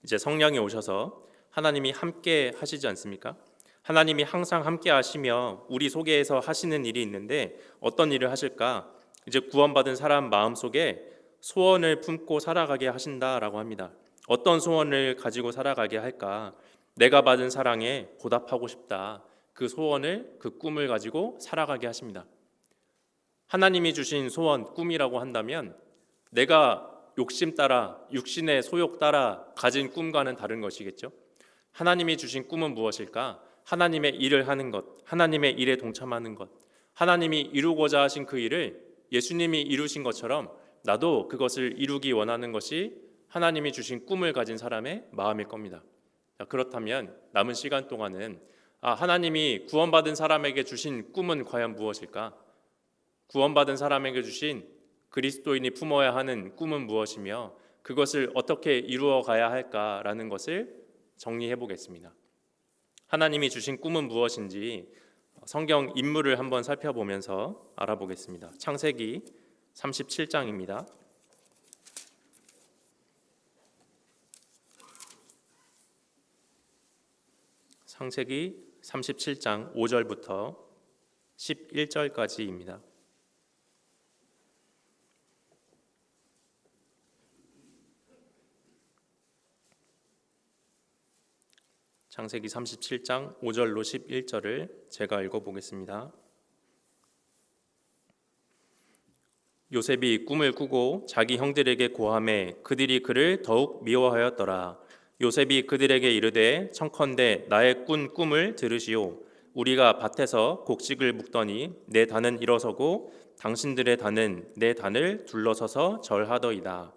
이제 성령이 오셔서 하나님이 함께 하시지 않습니까? 하나님이 항상 함께 하시며 우리 속에서 하시는 일이 있는데 어떤 일을 하실까? 이제 구원받은 사람 마음속에 소원을 품고 살아가게 하신다라고 합니다. 어떤 소원을 가지고 살아가게 할까? 내가 받은 사랑에 보답하고 싶다. 그 소원을, 그 꿈을 가지고 살아가게 하십니다. 하나님이 주신 소원, 꿈이라고 한다면 내가 욕심 따라, 육신의 소욕 따라 가진 꿈과는 다른 것이겠죠. 하나님이 주신 꿈은 무엇일까? 하나님의 일을 하는 것, 하나님의 일에 동참하는 것, 하나님이 이루고자 하신 그 일을 예수님이 이루신 것처럼 나도 그것을 이루기 원하는 것이 하나님이 주신 꿈을 가진 사람의 마음일 겁니다. 그렇다면 남은 시간 동안은 하나님이 구원받은 사람에게 주신 꿈은 과연 무엇일까? 구원받은 사람에게 주신 그리스도인이 품어야 하는 꿈은 무엇이며 그것을 어떻게 이루어 가야 할까라는 것을 정리해 보겠습니다. 하나님이 주신 꿈은 무엇인지 성경 인물을 한번 살펴보면서 알아보겠습니다. 창세기 37장입니다. 창세기 37장 5절부터 11절까지입니다. 창세기 37장 5절로 11절을 제가 읽어보겠습니다. 요셉이 꿈을 꾸고 자기 형들에게 고하매 그들이 그를 더욱 미워하였더라. 요셉이 그들에게 이르되 청컨대 나의 꾼 꿈을 들으시오. 우리가 밭에서 곡식을 묵더니 내 단은 일어서고 당신들의 단은 내 단을 둘러서서 절하더이다.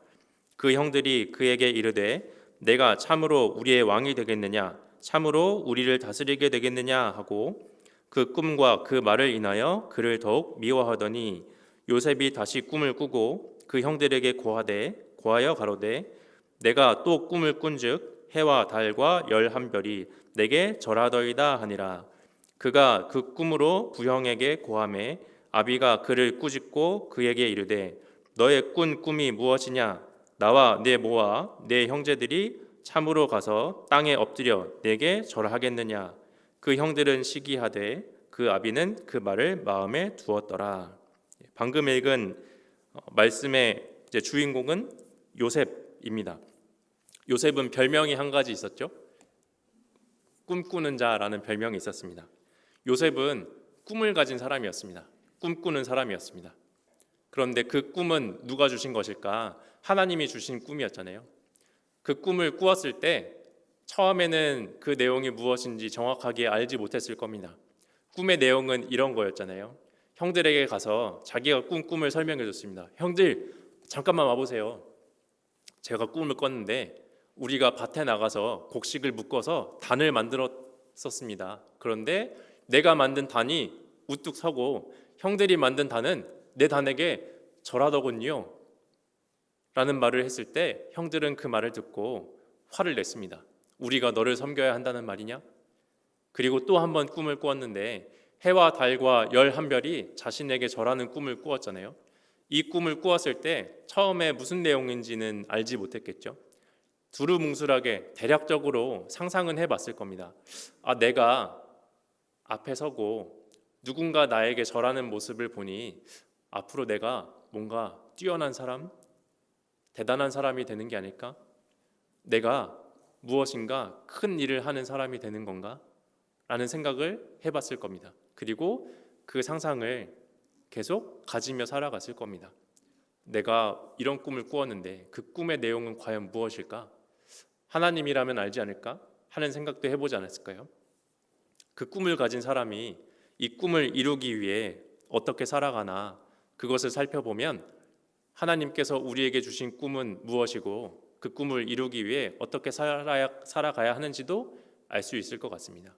그 형들이 그에게 이르되 내가 참으로 우리의 왕이 되겠느냐? 참으로 우리를 다스리게 되겠느냐 하고 그 꿈과 그 말을 인하여 그를 더욱 미워하더니 요셉이 다시 꿈을 꾸고 그 형들에게 고하여 가로되 내가 또 꿈을 꾼즉 해와 달과 열한 별이 내게 절하더이다 하니라. 그가 그 꿈으로 부형에게 고하매 아비가 그를 꾸짖고 그에게 이르되 너의 꾼 꿈이 무엇이냐? 나와 내 모와 내 형제들이 참으로 가서 땅에 엎드려 내게 절하겠느냐? 그 형들은 시기하되 그 아비는 그 말을 마음에 두었더라. 방금 읽은 말씀의 주인공은 요셉입니다. 요셉은 별명이 한 가지 있었죠. 꿈꾸는 자라는 별명이 있었습니다. 요셉은 꿈을 가진 사람이었습니다. 꿈꾸는 사람이었습니다. 그런데 그 꿈은 누가 주신 것일까? 하나님이 주신 꿈이었잖아요. 그 꿈을 꾸었을 때 처음에는 그 내용이 무엇인지 정확하게 알지 못했을 겁니다. 꿈의 내용은 이런 거였잖아요. 형들에게 가서 자기가 꾼 꿈을 설명해 줬습니다. 형들 잠깐만 와보세요. 제가 꿈을 꿨는데 우리가 밭에 나가서 곡식을 묶어서 단을 만들었었습니다. 그런데 내가 만든 단이 우뚝 서고 형들이 만든 단은 내 단에게 절하더군요. 라는 말을 했을 때 형들은 그 말을 듣고 화를 냈습니다. 우리가 너를 섬겨야 한다는 말이냐? 그리고 또 한 번 꿈을 꾸었는데 해와 달과 11별이 자신에게 절하는 꿈을 꾸었잖아요. 이 꿈을 꾸었을 때 처음에 무슨 내용인지는 알지 못했겠죠. 두루뭉술하게 대략적으로 상상은 해봤을 겁니다. 내가 앞에 서고 누군가 나에게 절하는 모습을 보니 앞으로 내가 뭔가 뛰어난 사람, 대단한 사람이 되는 게 아닐까? 내가 무엇인가 큰 일을 하는 사람이 되는 건가? 라는 생각을 해봤을 겁니다. 그리고 그 상상을 계속 가지며 살아갔을 겁니다. 내가 이런 꿈을 꾸었는데 그 꿈의 내용은 과연 무엇일까? 하나님이라면 알지 않을까? 하는 생각도 해보지 않았을까요? 그 꿈을 가진 사람이 이 꿈을 이루기 위해 어떻게 살아가나 그것을 살펴보면 하나님께서 우리에게 주신 꿈은 무엇이고 그 꿈을 이루기 위해 어떻게 살아가야 하는지도 알 수 있을 것 같습니다.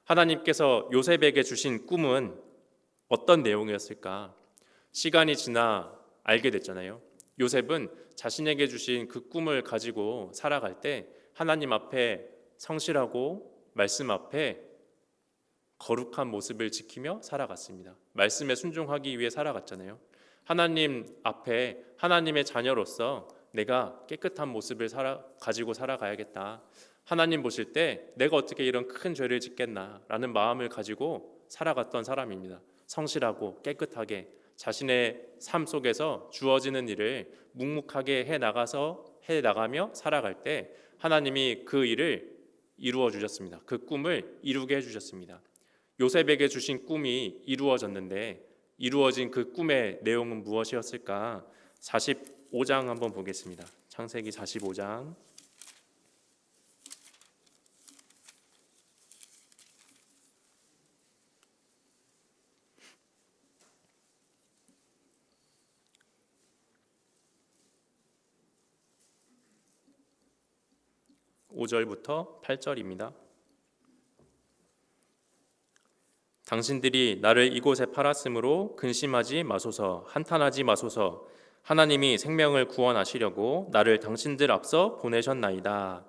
하나님께서 요셉에게 주신 꿈은 어떤 내용이었을까? 시간이 지나 알게 됐잖아요. 요셉은 자신에게 주신 그 꿈을 가지고 살아갈 때 하나님 앞에 성실하고 말씀 앞에 거룩한 모습을 지키며 살아갔습니다. 말씀에 순종하기 위해 살아갔잖아요. 하나님 앞에 하나님의 자녀로서 내가 깨끗한 모습을 가지고 살아가야겠다. 하나님 보실 때 내가 어떻게 이런 큰 죄를 짓겠나라는 마음을 가지고 살아갔던 사람입니다. 성실하고 깨끗하게 자신의 삶 속에서 주어지는 일을 묵묵하게 해나가며 살아갈 때 하나님이 그 일을 이루어 주셨습니다. 그 꿈을 이루게 해주셨습니다. 요셉에게 주신 꿈이 이루어졌는데 이루어진 그 꿈의 내용은 무엇이었을까? 45장 한번 보겠습니다. 창세기 45장 5절부터 8절입니다. 당신들이 나를 이곳에 팔았으므로 근심하지 마소서, 한탄하지 마소서. 하나님이 생명을 구원하시려고 나를 당신들 앞서 보내셨나이다.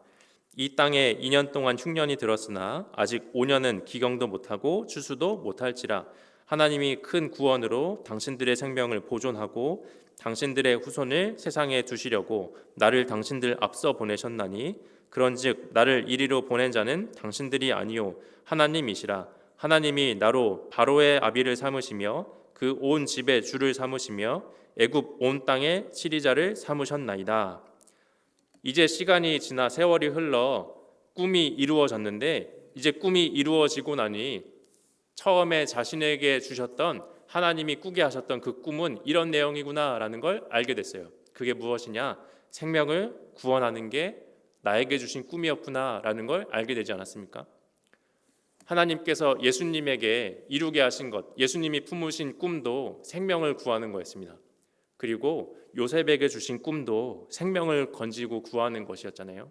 이 땅에 2년 동안 흉년이 들었으나 아직 5년은 기경도 못하고 추수도 못할지라. 하나님이 큰 구원으로 당신들의 생명을 보존하고 당신들의 후손을 세상에 두시려고 나를 당신들 앞서 보내셨나니 그런즉 나를 이리로 보낸 자는 당신들이 아니요 하나님이시라. 하나님이 나로 바로의 아비를 삼으시며 그 온 집의 주를 삼으시며 애굽 온 땅의 치리자를 삼으셨나이다. 이제 시간이 지나 세월이 흘러 꿈이 이루어졌는데 이제 꿈이 이루어지고 나니 처음에 자신에게 주셨던 하나님이 꾸게 하셨던 그 꿈은 이런 내용이구나라는 걸 알게 됐어요. 그게 무엇이냐? 생명을 구원하는 게 나에게 주신 꿈이었구나라는 걸 알게 되지 않았습니까? 하나님께서 예수님에게 이루게 하신 것, 예수님이 품으신 꿈도 생명을 구하는 거였습니다. 그리고 요셉에게 주신 꿈도 생명을 건지고 구하는 것이었잖아요.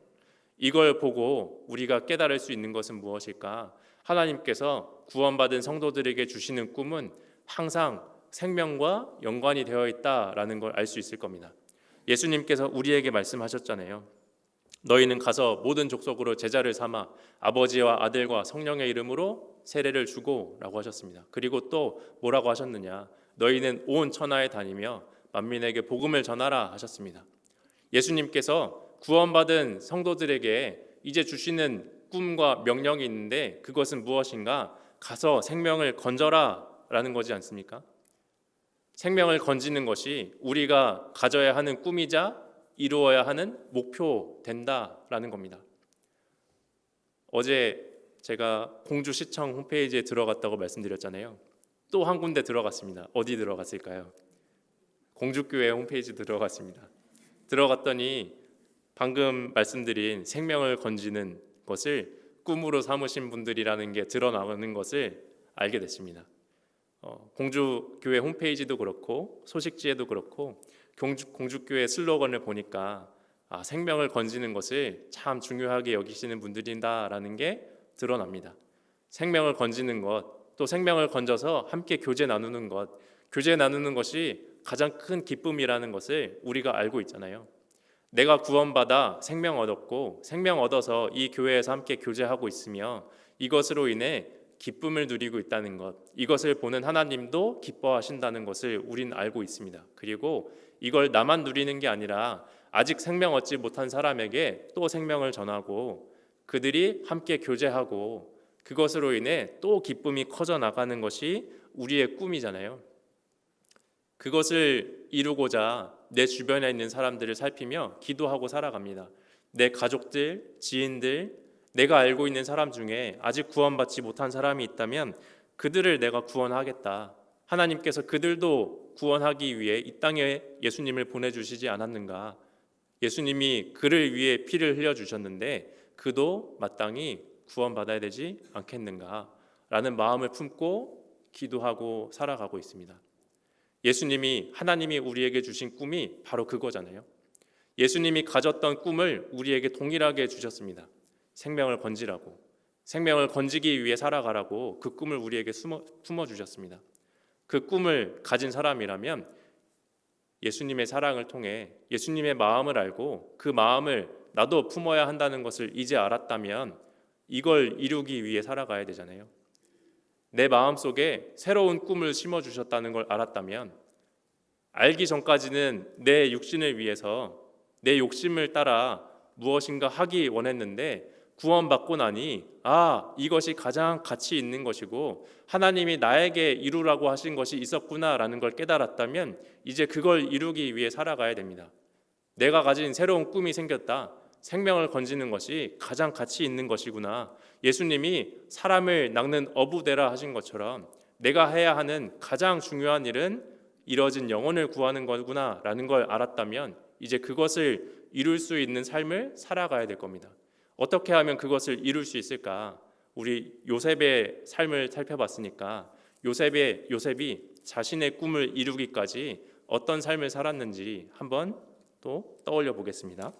이걸 보고 우리가 깨달을 수 있는 것은 무엇일까? 하나님께서 구원받은 성도들에게 주시는 꿈은 항상 생명과 연관이 되어 있다라는 걸 알 수 있을 겁니다. 예수님께서 우리에게 말씀하셨잖아요. 너희는 가서 모든 족속으로 제자를 삼아 아버지와 아들과 성령의 이름으로 세례를 주고 라고 하셨습니다. 그리고 또 뭐라고 하셨느냐? 너희는 온 천하에 다니며 만민에게 복음을 전하라 하셨습니다. 예수님께서 구원받은 성도들에게 이제 주시는 꿈과 명령이 있는데 그것은 무엇인가? 가서 생명을 건져라 라는 거지 않습니까? 생명을 건지는 것이 우리가 가져야 하는 꿈이자 이루어야 하는 목표 된다라는 겁니다. 어제 제가 공주시청 홈페이지에 들어갔다고 말씀드렸잖아요. 또 한 군데 들어갔습니다. 어디 들어갔을까요? 공주교회 홈페이지 들어갔습니다. 들어갔더니 방금 말씀드린 생명을 건지는 것을 꿈으로 삼으신 분들이라는 게 드러나는 것을 알게 됐습니다. 공주교회 홈페이지도 그렇고 소식지에도 그렇고 공주교회 슬로건을 보니까 생명을 건지는 것을 참 중요하게 여기시는 분들이다라는 게 드러납니다. 생명을 건지는 것, 또 생명을 건져서 함께 교제 나누는 것, 교제 나누는 것이 가장 큰 기쁨이라는 것을 우리가 알고 있잖아요. 내가 구원받아 생명 얻었고 생명 얻어서 이 교회에서 함께 교제하고 있으며 이것으로 인해 기쁨을 누리고 있다는 것, 이것을 보는 하나님도 기뻐하신다는 것을 우린 알고 있습니다. 그리고 이걸 나만 누리는 게 아니라 아직 생명 얻지 못한 사람에게 또 생명을 전하고 그들이 함께 교제하고 그것으로 인해 또 기쁨이 커져 나가는 것이 우리의 꿈이잖아요. 그것을 이루고자 내 주변에 있는 사람들을 살피며 기도하고 살아갑니다. 내 가족들, 지인들, 내가 알고 있는 사람 중에 아직 구원받지 못한 사람이 있다면 그들을 내가 구원하겠다. 하나님께서 그들도 구원하기 위해 이 땅에 예수님을 보내주시지 않았는가? 예수님이 그를 위해 피를 흘려주셨는데 그도 마땅히 구원받아야 되지 않겠는가? 라는 마음을 품고 기도하고 살아가고 있습니다. 예수님이, 하나님이 우리에게 주신 꿈이 바로 그거잖아요. 예수님이 가졌던 꿈을 우리에게 동일하게 주셨습니다. 생명을 건지라고, 생명을 건지기 위해 살아가라고 그 꿈을 우리에게 품어주셨습니다. 그 꿈을 가진 사람이라면 예수님의 사랑을 통해 예수님의 마음을 알고 그 마음을 나도 품어야 한다는 것을 이제 알았다면 이걸 이루기 위해 살아가야 되잖아요. 내 마음속에 새로운 꿈을 심어주셨다는 걸 알았다면 알기 전까지는 내 육신을 위해서 내 욕심을 따라 무엇인가 하기 원했는데 구원받고 나니 이것이 가장 가치 있는 것이고 하나님이 나에게 이루라고 하신 것이 있었구나라는 걸 깨달았다면 이제 그걸 이루기 위해 살아가야 됩니다. 내가 가진 새로운 꿈이 생겼다. 생명을 건지는 것이 가장 가치 있는 것이구나. 예수님이 사람을 낚는 어부대라 하신 것처럼 내가 해야 하는 가장 중요한 일은 이뤄진 영혼을 구하는 거구나 라는 걸 알았다면 이제 그것을 이룰 수 있는 삶을 살아가야 될 겁니다. 어떻게 하면 그것을 이룰 수 있을까? 우리 요셉의 삶을 살펴봤으니까 요셉이 자신의 꿈을 이루기까지 어떤 삶을 살았는지 한번 또 떠올려 보겠습니다.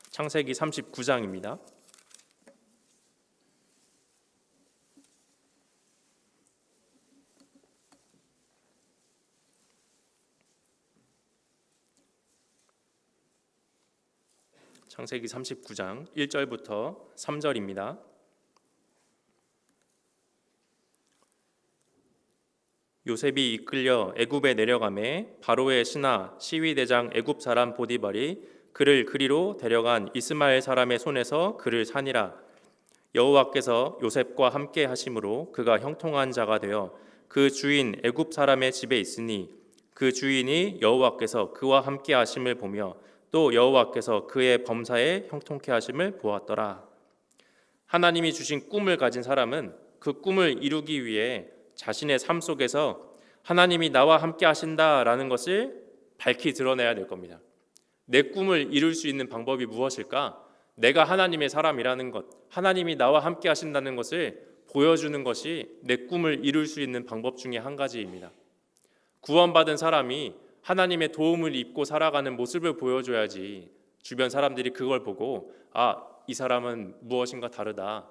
창세기 39장입니다. 창세기 39장 1절부터 3절입니다. 요셉이 이끌려 애굽에 내려가매 바로의 신하 시위대장 애굽 사람 보디발이 그를 그리로 데려간 이스마엘 사람의 손에서 그를 산이라. 여호와께서 요셉과 함께 하심으로 그가 형통한 자가 되어 그 주인 애굽 사람의 집에 있으니 그 주인이 여호와께서 그와 함께 하심을 보며 또 여호와께서 그의 범사에 형통케 하심을 보았더라. 하나님이 주신 꿈을 가진 사람은 그 꿈을 이루기 위해 자신의 삶 속에서 하나님이 나와 함께 하신다라는 것을 밝히 드러내야 될 겁니다. 내 꿈을 이룰 수 있는 방법이 무엇일까? 내가 하나님의 사람이라는 것, 하나님이 나와 함께 하신다는 것을 보여주는 것이 내 꿈을 이룰 수 있는 방법 중에 한 가지입니다. 구원받은 사람이 하나님의 도움을 입고 살아가는 모습을 보여줘야지 주변 사람들이 그걸 보고 이 사람은 무엇인가 다르다.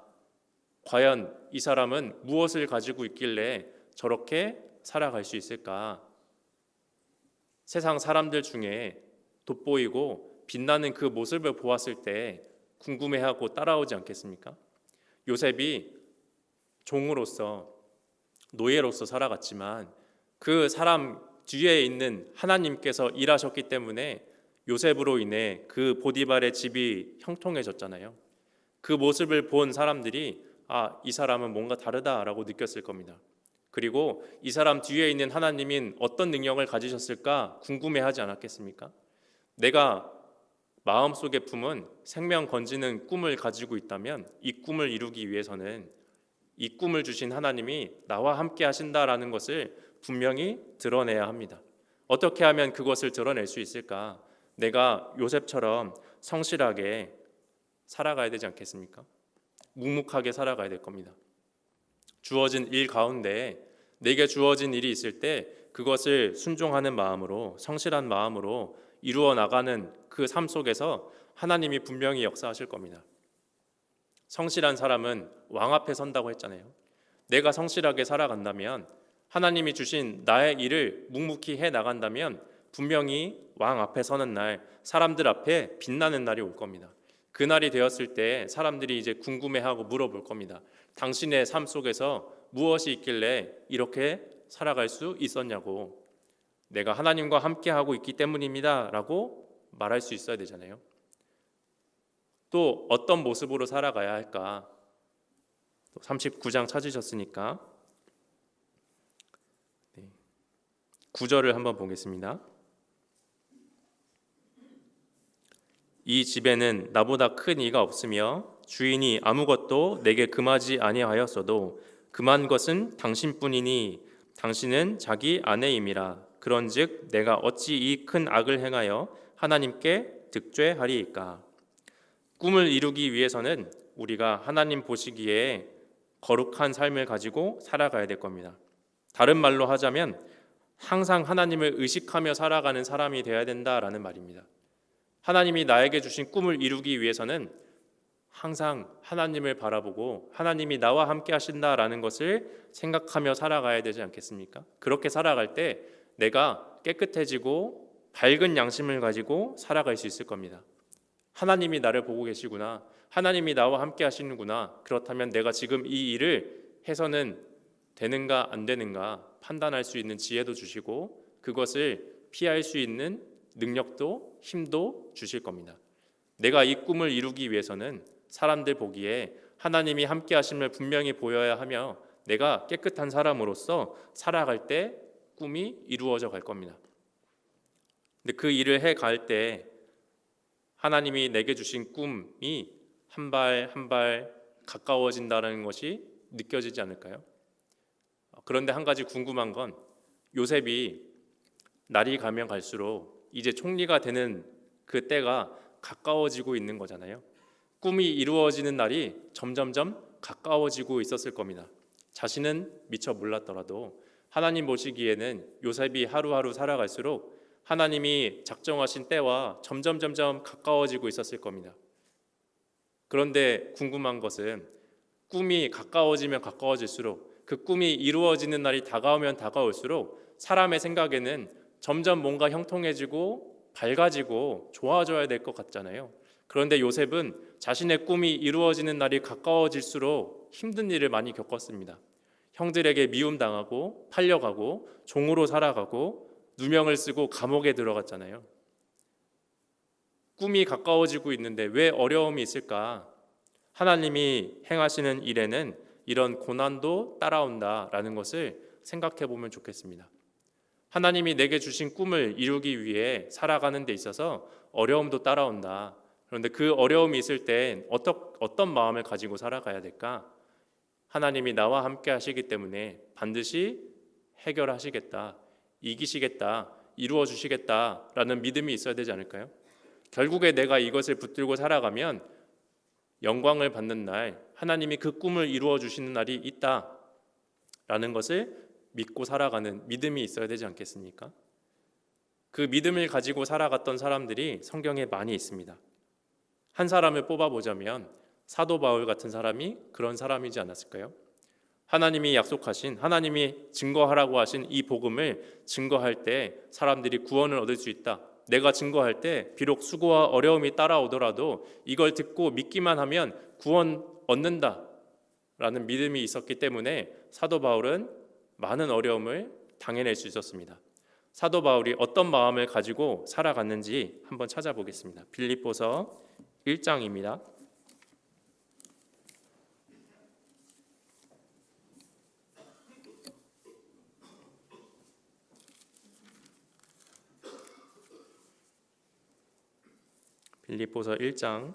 과연 이 사람은 무엇을 가지고 있길래 저렇게 살아갈 수 있을까? 세상 사람들 중에 돋보이고 빛나는 그 모습을 보았을 때 궁금해하고 따라오지 않겠습니까? 요셉이 종으로서 노예로서 살아갔지만 그 사람 뒤에 있는 하나님께서 일하셨기 때문에 요셉으로 인해 그 보디발의 집이 형통해졌잖아요. 그 모습을 본 사람들이 이 사람은 뭔가 다르다라고 느꼈을 겁니다. 그리고 이 사람 뒤에 있는 하나님인 어떤 능력을 가지셨을까 궁금해하지 않았겠습니까? 내가 마음속에 품은 생명 건지는 꿈을 가지고 있다면 이 꿈을 이루기 위해서는 이 꿈을 주신 하나님이 나와 함께 하신다라는 것을 분명히 드러내야 합니다. 어떻게 하면 그것을 드러낼 수 있을까? 내가 요셉처럼 성실하게 살아가야 되지 않겠습니까? 묵묵하게 살아가야 될 겁니다. 주어진 일 가운데 내게 주어진 일이 있을 때 그것을 순종하는 마음으로, 성실한 마음으로 이루어 나가는 그 삶 속에서 하나님이 분명히 역사하실 겁니다. 성실한 사람은 왕 앞에 선다고 했잖아요. 내가 성실하게 살아간다면 하나님이 주신 나의 일을 묵묵히 해 나간다면 분명히 왕 앞에 서는 날, 사람들 앞에 빛나는 날이 올 겁니다. 그 날이 되었을 때 사람들이 이제 궁금해하고 물어볼 겁니다. 당신의 삶 속에서 무엇이 있길래 이렇게 살아갈 수 있었냐고. 내가 하나님과 함께하고 있기 때문입니다 라고 말할 수 있어야 되잖아요. 또 어떤 모습으로 살아가야 할까? 39장 찾으셨으니까 9절을 한번 보겠습니다. 이 집에는 나보다 큰 이가 없으며 주인이 아무것도 내게 금하지 아니하였어도 금한 것은 당신뿐이니 당신은 자기 아내임이라. 그런즉 내가 어찌 이 큰 악을 행하여 하나님께 득죄하리이까. 꿈을 이루기 위해서는 우리가 하나님 보시기에 거룩한 삶을 가지고 살아가야 될 겁니다. 다른 말로 하자면 항상 하나님을 의식하며 살아가는 사람이 되어야 된다라는 말입니다. 하나님이 나에게 주신 꿈을 이루기 위해서는 항상 하나님을 바라보고 하나님이 나와 함께 하신다라는 것을 생각하며 살아가야 되지 않겠습니까? 그렇게 살아갈 때 내가 깨끗해지고 밝은 양심을 가지고 살아갈 수 있을 겁니다. 하나님이 나를 보고 계시구나. 하나님이 나와 함께 하시는구나. 그렇다면 내가 지금 이 일을 해서는 되는가 안 되는가 판단할 수 있는 지혜도 주시고 그것을 피할 수 있는 능력도 힘도 주실 겁니다. 내가 이 꿈을 이루기 위해서는 사람들 보기에 하나님이 함께 하심을 분명히 보여야 하며 내가 깨끗한 사람으로서 살아갈 때 꿈이 이루어져 갈 겁니다. 근데 그 일을 해갈 때 하나님이 내게 주신 꿈이 한 발 한 발 가까워진다는 것이 느껴지지 않을까요? 그런데 한 가지 궁금한 건 요셉이 날이 가면 갈수록 이제 총리가 되는 그 때가 가까워지고 있는 거잖아요. 꿈이 이루어지는 날이 점점점 가까워지고 있었을 겁니다. 자신은 미처 몰랐더라도 하나님 보시기에는 요셉이 하루하루 살아갈수록 하나님이 작정하신 때와 점점 가까워지고 있었을 겁니다. 그런데 궁금한 것은 꿈이 가까워지면 가까워질수록 그 꿈이 이루어지는 날이 다가오면 다가올수록 사람의 생각에는 점점 뭔가 형통해지고 밝아지고 좋아져야 될 것 같잖아요. 그런데 요셉은 자신의 꿈이 이루어지는 날이 가까워질수록 힘든 일을 많이 겪었습니다. 형들에게 미움당하고 팔려가고 종으로 살아가고 누명을 쓰고 감옥에 들어갔잖아요. 꿈이 가까워지고 있는데 왜 어려움이 있을까? 하나님이 행하시는 일에는 이런 고난도 따라온다라는 것을 생각해 보면 좋겠습니다. 하나님이 내게 주신 꿈을 이루기 위해 살아가는 데 있어서 어려움도 따라온다. 그런데 그 어려움이 있을 때 어떤 마음을 가지고 살아가야 될까? 하나님이 나와 함께 하시기 때문에 반드시 해결하시겠다, 이기시겠다, 이루어 주시겠다라는 믿음이 있어야 되지 않을까요? 결국에 내가 이것을 붙들고 살아가면 영광을 받는 날, 하나님이 그 꿈을 이루어 주시는 날이 있다라는 것을 믿고 살아가는 믿음이 있어야 되지 않겠습니까? 그 믿음을 가지고 살아갔던 사람들이 성경에 많이 있습니다. 한 사람을 뽑아보자면 사도 바울 같은 사람이 그런 사람이지 않았을까요? 하나님이 약속하신, 하나님이 증거하라고 하신 이 복음을 증거할 때 사람들이 구원을 얻을 수 있다. 내가 증거할 때 비록 수고와 어려움이 따라오더라도 이걸 듣고 믿기만 하면 구원 얻는다라는 믿음이 있었기 때문에 사도 바울은 많은 어려움을 당해낼 수 있었습니다. 사도 바울이 어떤 마음을 가지고 살아갔는지 한번 찾아보겠습니다. 빌립보서 1장입니다. 빌립보서 1장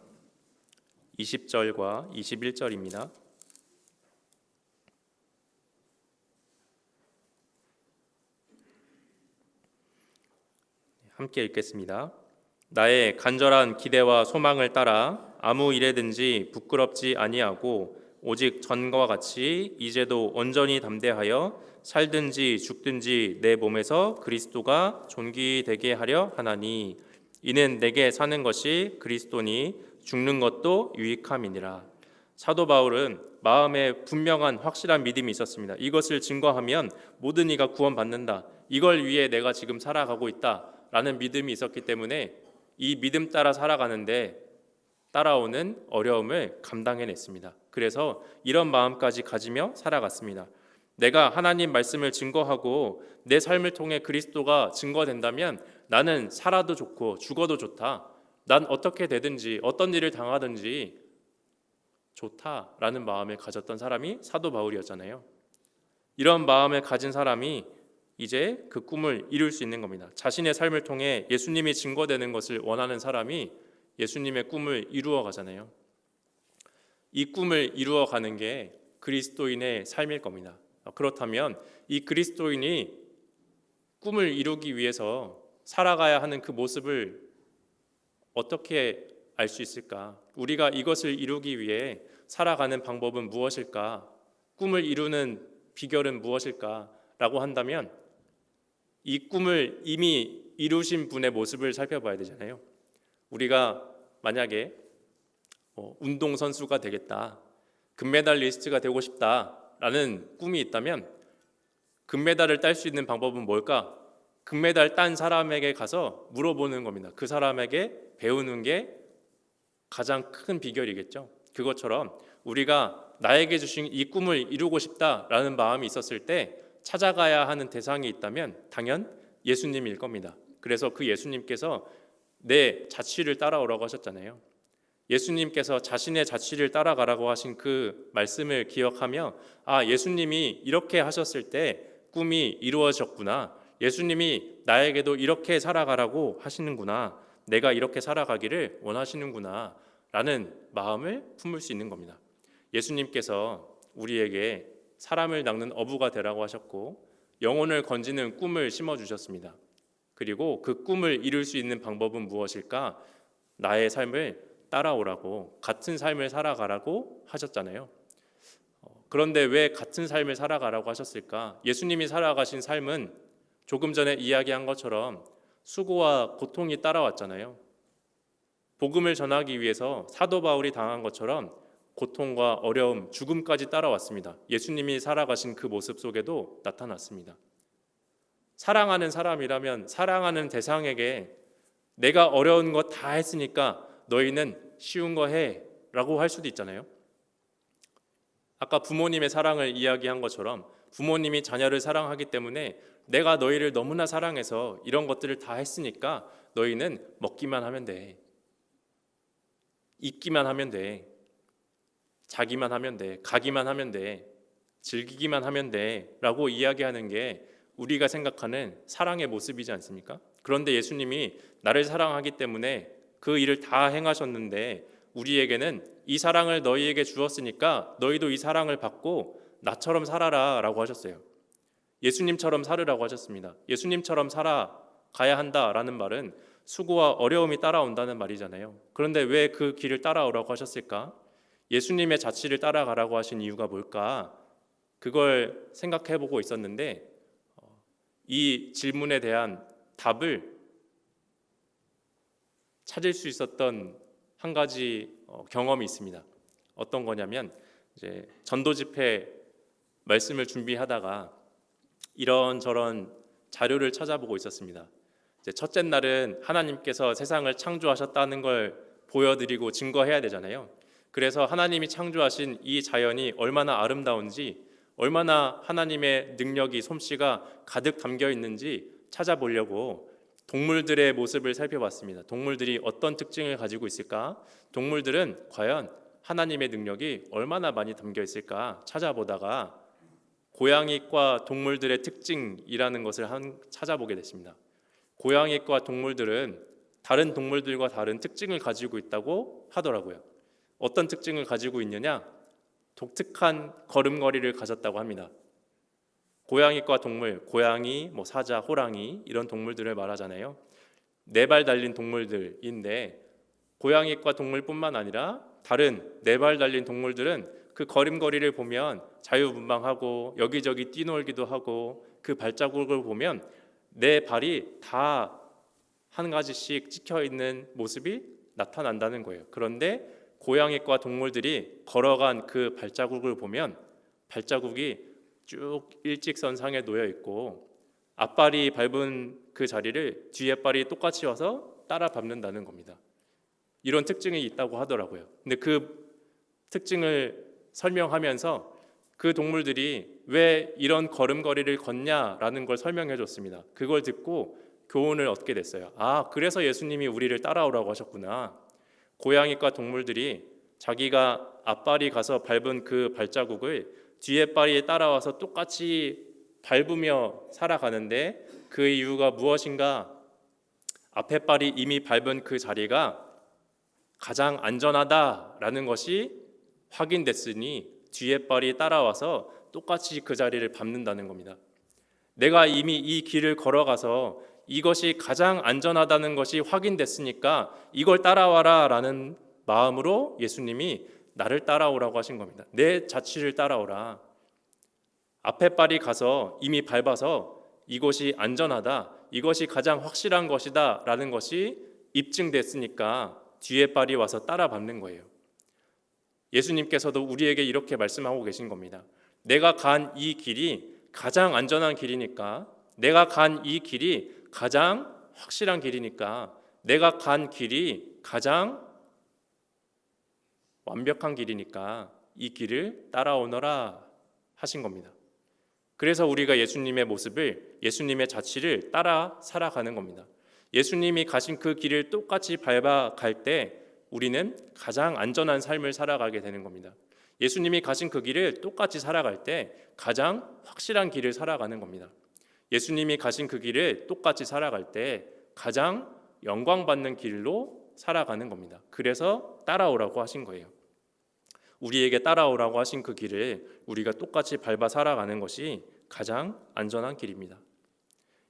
20절과 21절입니다. 함께 읽겠습니다. 나의 간절한 기대와 소망을 따라 아무 일에든지 부끄럽지 아니하고 오직 전과 같이 이제도 온전히 담대하여 살든지 죽든지 내 몸에서 그리스도가 존귀되게 하려 하나니 이는 내게 사는 것이 그리스도니 죽는 것도 유익함이니라. 사도 바울은 마음에 분명한 확실한 믿음이 있었습니다. 이것을 증거하면 모든 이가 구원받는다. 이걸 위해 내가 지금 살아가고 있다라는 믿음이 있었기 때문에 이 믿음 따라 살아가는데 따라오는 어려움을 감당해냈습니다. 그래서 이런 마음까지 가지며 살아갔습니다. 내가 하나님 말씀을 증거하고 내 삶을 통해 그리스도가 증거된다면 나는 살아도 좋고 죽어도 좋다. 난 어떻게 되든지 어떤 일을 당하든지 좋다라는 마음을 가졌던 사람이 사도 바울이었잖아요. 이런 마음을 가진 사람이 이제 그 꿈을 이룰 수 있는 겁니다. 자신의 삶을 통해 예수님이 증거되는 것을 원하는 사람이 예수님의 꿈을 이루어 가잖아요. 이 꿈을 이루어 가는 게 그리스도인의 삶일 겁니다. 그렇다면 이 그리스도인이 꿈을 이루기 위해서 살아가야 하는 그 모습을 어떻게 알 수 있을까? 우리가 이것을 이루기 위해 살아가는 방법은 무엇일까? 꿈을 이루는 비결은 무엇일까? 라고 한다면 이 꿈을 이미 이루신 분의 모습을 살펴봐야 되잖아요. 우리가 만약에 운동선수가 되겠다, 금메달리스트가 되고 싶다라는 꿈이 있다면 금메달을 딸 수 있는 방법은 뭘까? 금메달 딴 사람에게 가서 물어보는 겁니다. 그 사람에게 배우는 게 가장 큰 비결이겠죠. 그것처럼 우리가 나에게 주신 이 꿈을 이루고 싶다라는 마음이 있었을 때 찾아가야 하는 대상이 있다면 당연 예수님일 겁니다. 그래서 그 예수님께서 내 자취를 따라오라고 하셨잖아요. 예수님께서 자신의 자취를 따라가라고 하신 그 말씀을 기억하며 예수님이 이렇게 하셨을 때 꿈이 이루어졌구나. 예수님이 나에게도 이렇게 살아가라고 하시는구나. 내가 이렇게 살아가기를 원하시는구나 라는 마음을 품을 수 있는 겁니다. 예수님께서 우리에게 사람을 낚는 어부가 되라고 하셨고 영혼을 건지는 꿈을 심어주셨습니다. 그리고 그 꿈을 이룰 수 있는 방법은 무엇일까? 나의 삶을 따라오라고, 같은 삶을 살아가라고 하셨잖아요. 그런데 왜 같은 삶을 살아가라고 하셨을까? 예수님이 살아가신 삶은 조금 전에 이야기한 것처럼 수고와 고통이 따라왔잖아요. 복음을 전하기 위해서 사도 바울이 당한 것처럼 고통과 어려움, 죽음까지 따라왔습니다. 예수님이 살아가신 그 모습 속에도 나타났습니다. 사랑하는 사람이라면 사랑하는 대상에게 내가 어려운 거 다 했으니까 너희는 쉬운 거 해 라고 할 수도 있잖아요. 아까 부모님의 사랑을 이야기한 것처럼 부모님이 자녀를 사랑하기 때문에 내가 너희를 너무나 사랑해서 이런 것들을 다 했으니까 너희는 먹기만 하면 돼, 입기만 하면 돼, 자기만 하면 돼, 가기만 하면 돼, 즐기기만 하면 돼 라고 이야기하는 게 우리가 생각하는 사랑의 모습이지 않습니까? 그런데 예수님이 나를 사랑하기 때문에 그 일을 다 행하셨는데 우리에게는 이 사랑을 너희에게 주었으니까 너희도 이 사랑을 받고 나처럼 살아라 라고 하셨어요. 예수님처럼 살으라고 하셨습니다. 예수님처럼 살아가야 한다라는 말은 수고와 어려움이 따라온다는 말이잖아요. 그런데 왜 그 길을 따라오라고 하셨을까? 예수님의 자취를 따라가라고 하신 이유가 뭘까? 그걸 생각해보고 있었는데 이 질문에 대한 답을 찾을 수 있었던 한 가지 경험이 있습니다. 어떤 거냐면 이제 전도 집회 말씀을 준비하다가 이런저런 자료를 찾아보고 있었습니다. 이제 첫째 날은 하나님께서 세상을 창조하셨다는 걸 보여드리고 증거해야 되잖아요. 그래서 하나님이 창조하신 이 자연이 얼마나 아름다운지, 얼마나 하나님의 능력이, 솜씨가 가득 담겨 있는지 찾아보려고 동물들의 모습을 살펴봤습니다. 동물들이 어떤 특징을 가지고 있을까? 동물들은 과연 하나님의 능력이 얼마나 많이 담겨 있을까 찾아보다가 고양이과 동물들의 특징이라는 것을 찾아보게 됐습니다. 고양이과 동물들은 다른 동물들과 다른 특징을 가지고 있다고 하더라고요. 어떤 특징을 가지고 있느냐? 독특한 걸음걸이를 가졌다고 합니다. 고양이과 동물, 고양이, 사자, 호랑이 이런 동물들을 말하잖아요. 네 발 달린 동물들인데 고양이과 동물뿐만 아니라 다른 네 발 달린 동물들은 그 걸음걸이를 보면 자유분방하고 여기저기 뛰놀기도 하고 그 발자국을 보면 내 발이 다 한 가지씩 찍혀 있는 모습이 나타난다는 거예요. 그런데 고양이과 동물들이 걸어간 그 발자국을 보면 발자국이 쭉 일직선상에 놓여 있고 앞발이 밟은 그 자리를 뒤에 발이 똑같이 와서 따라 밟는다는 겁니다. 이런 특징이 있다고 하더라고요. 근데 그 특징을 설명하면서 그 동물들이 왜 이런 걸음걸이를 걷냐라는 걸 설명해 줬습니다. 그걸 듣고 교훈을 얻게 됐어요. 아, 그래서 예수님이 우리를 따라오라고 하셨구나. 고양이과 동물들이 자기가 앞발이 가서 밟은 그 발자국을 뒤에 발이 따라와서 똑같이 밟으며 살아가는데 그 이유가 무엇인가? 앞에 발이 이미 밟은 그 자리가 가장 안전하다라는 것이 확인됐으니 뒤에 발이 따라와서 똑같이 그 자리를 밟는다는 겁니다. 내가 이미 이 길을 걸어가서 이것이 가장 안전하다는 것이 확인됐으니까 이걸 따라와라 라는 마음으로 예수님이 나를 따라오라고 하신 겁니다. 내 자취를 따라오라. 앞에 발이 가서 이미 밟아서 이것이 안전하다, 이것이 가장 확실한 것이다 라는 것이 입증됐으니까 뒤에 발이 와서 따라 밟는 거예요. 예수님께서도 우리에게 이렇게 말씀하고 계신 겁니다. 내가 간 이 길이 가장 안전한 길이니까, 내가 간 이 길이 가장 확실한 길이니까, 내가 간 길이 가장 완벽한 길이니까 이 길을 따라오너라 하신 겁니다. 그래서 우리가 예수님의 모습을, 예수님의 자취를 따라 살아가는 겁니다. 예수님이 가신 그 길을 똑같이 밟아갈 때 우리는 가장 안전한 삶을 살아가게 되는 겁니다. 예수님이 가신 그 길을 똑같이 살아갈 때 가장 확실한 길을 살아가는 겁니다. 예수님이 가신 그 길을 똑같이 살아갈 때 가장 영광받는 길로 살아가는 겁니다. 그래서 따라오라고 하신 거예요. 우리에게 따라오라고 하신 그 길을 우리가 똑같이 밟아 살아가는 것이 가장 안전한 길입니다.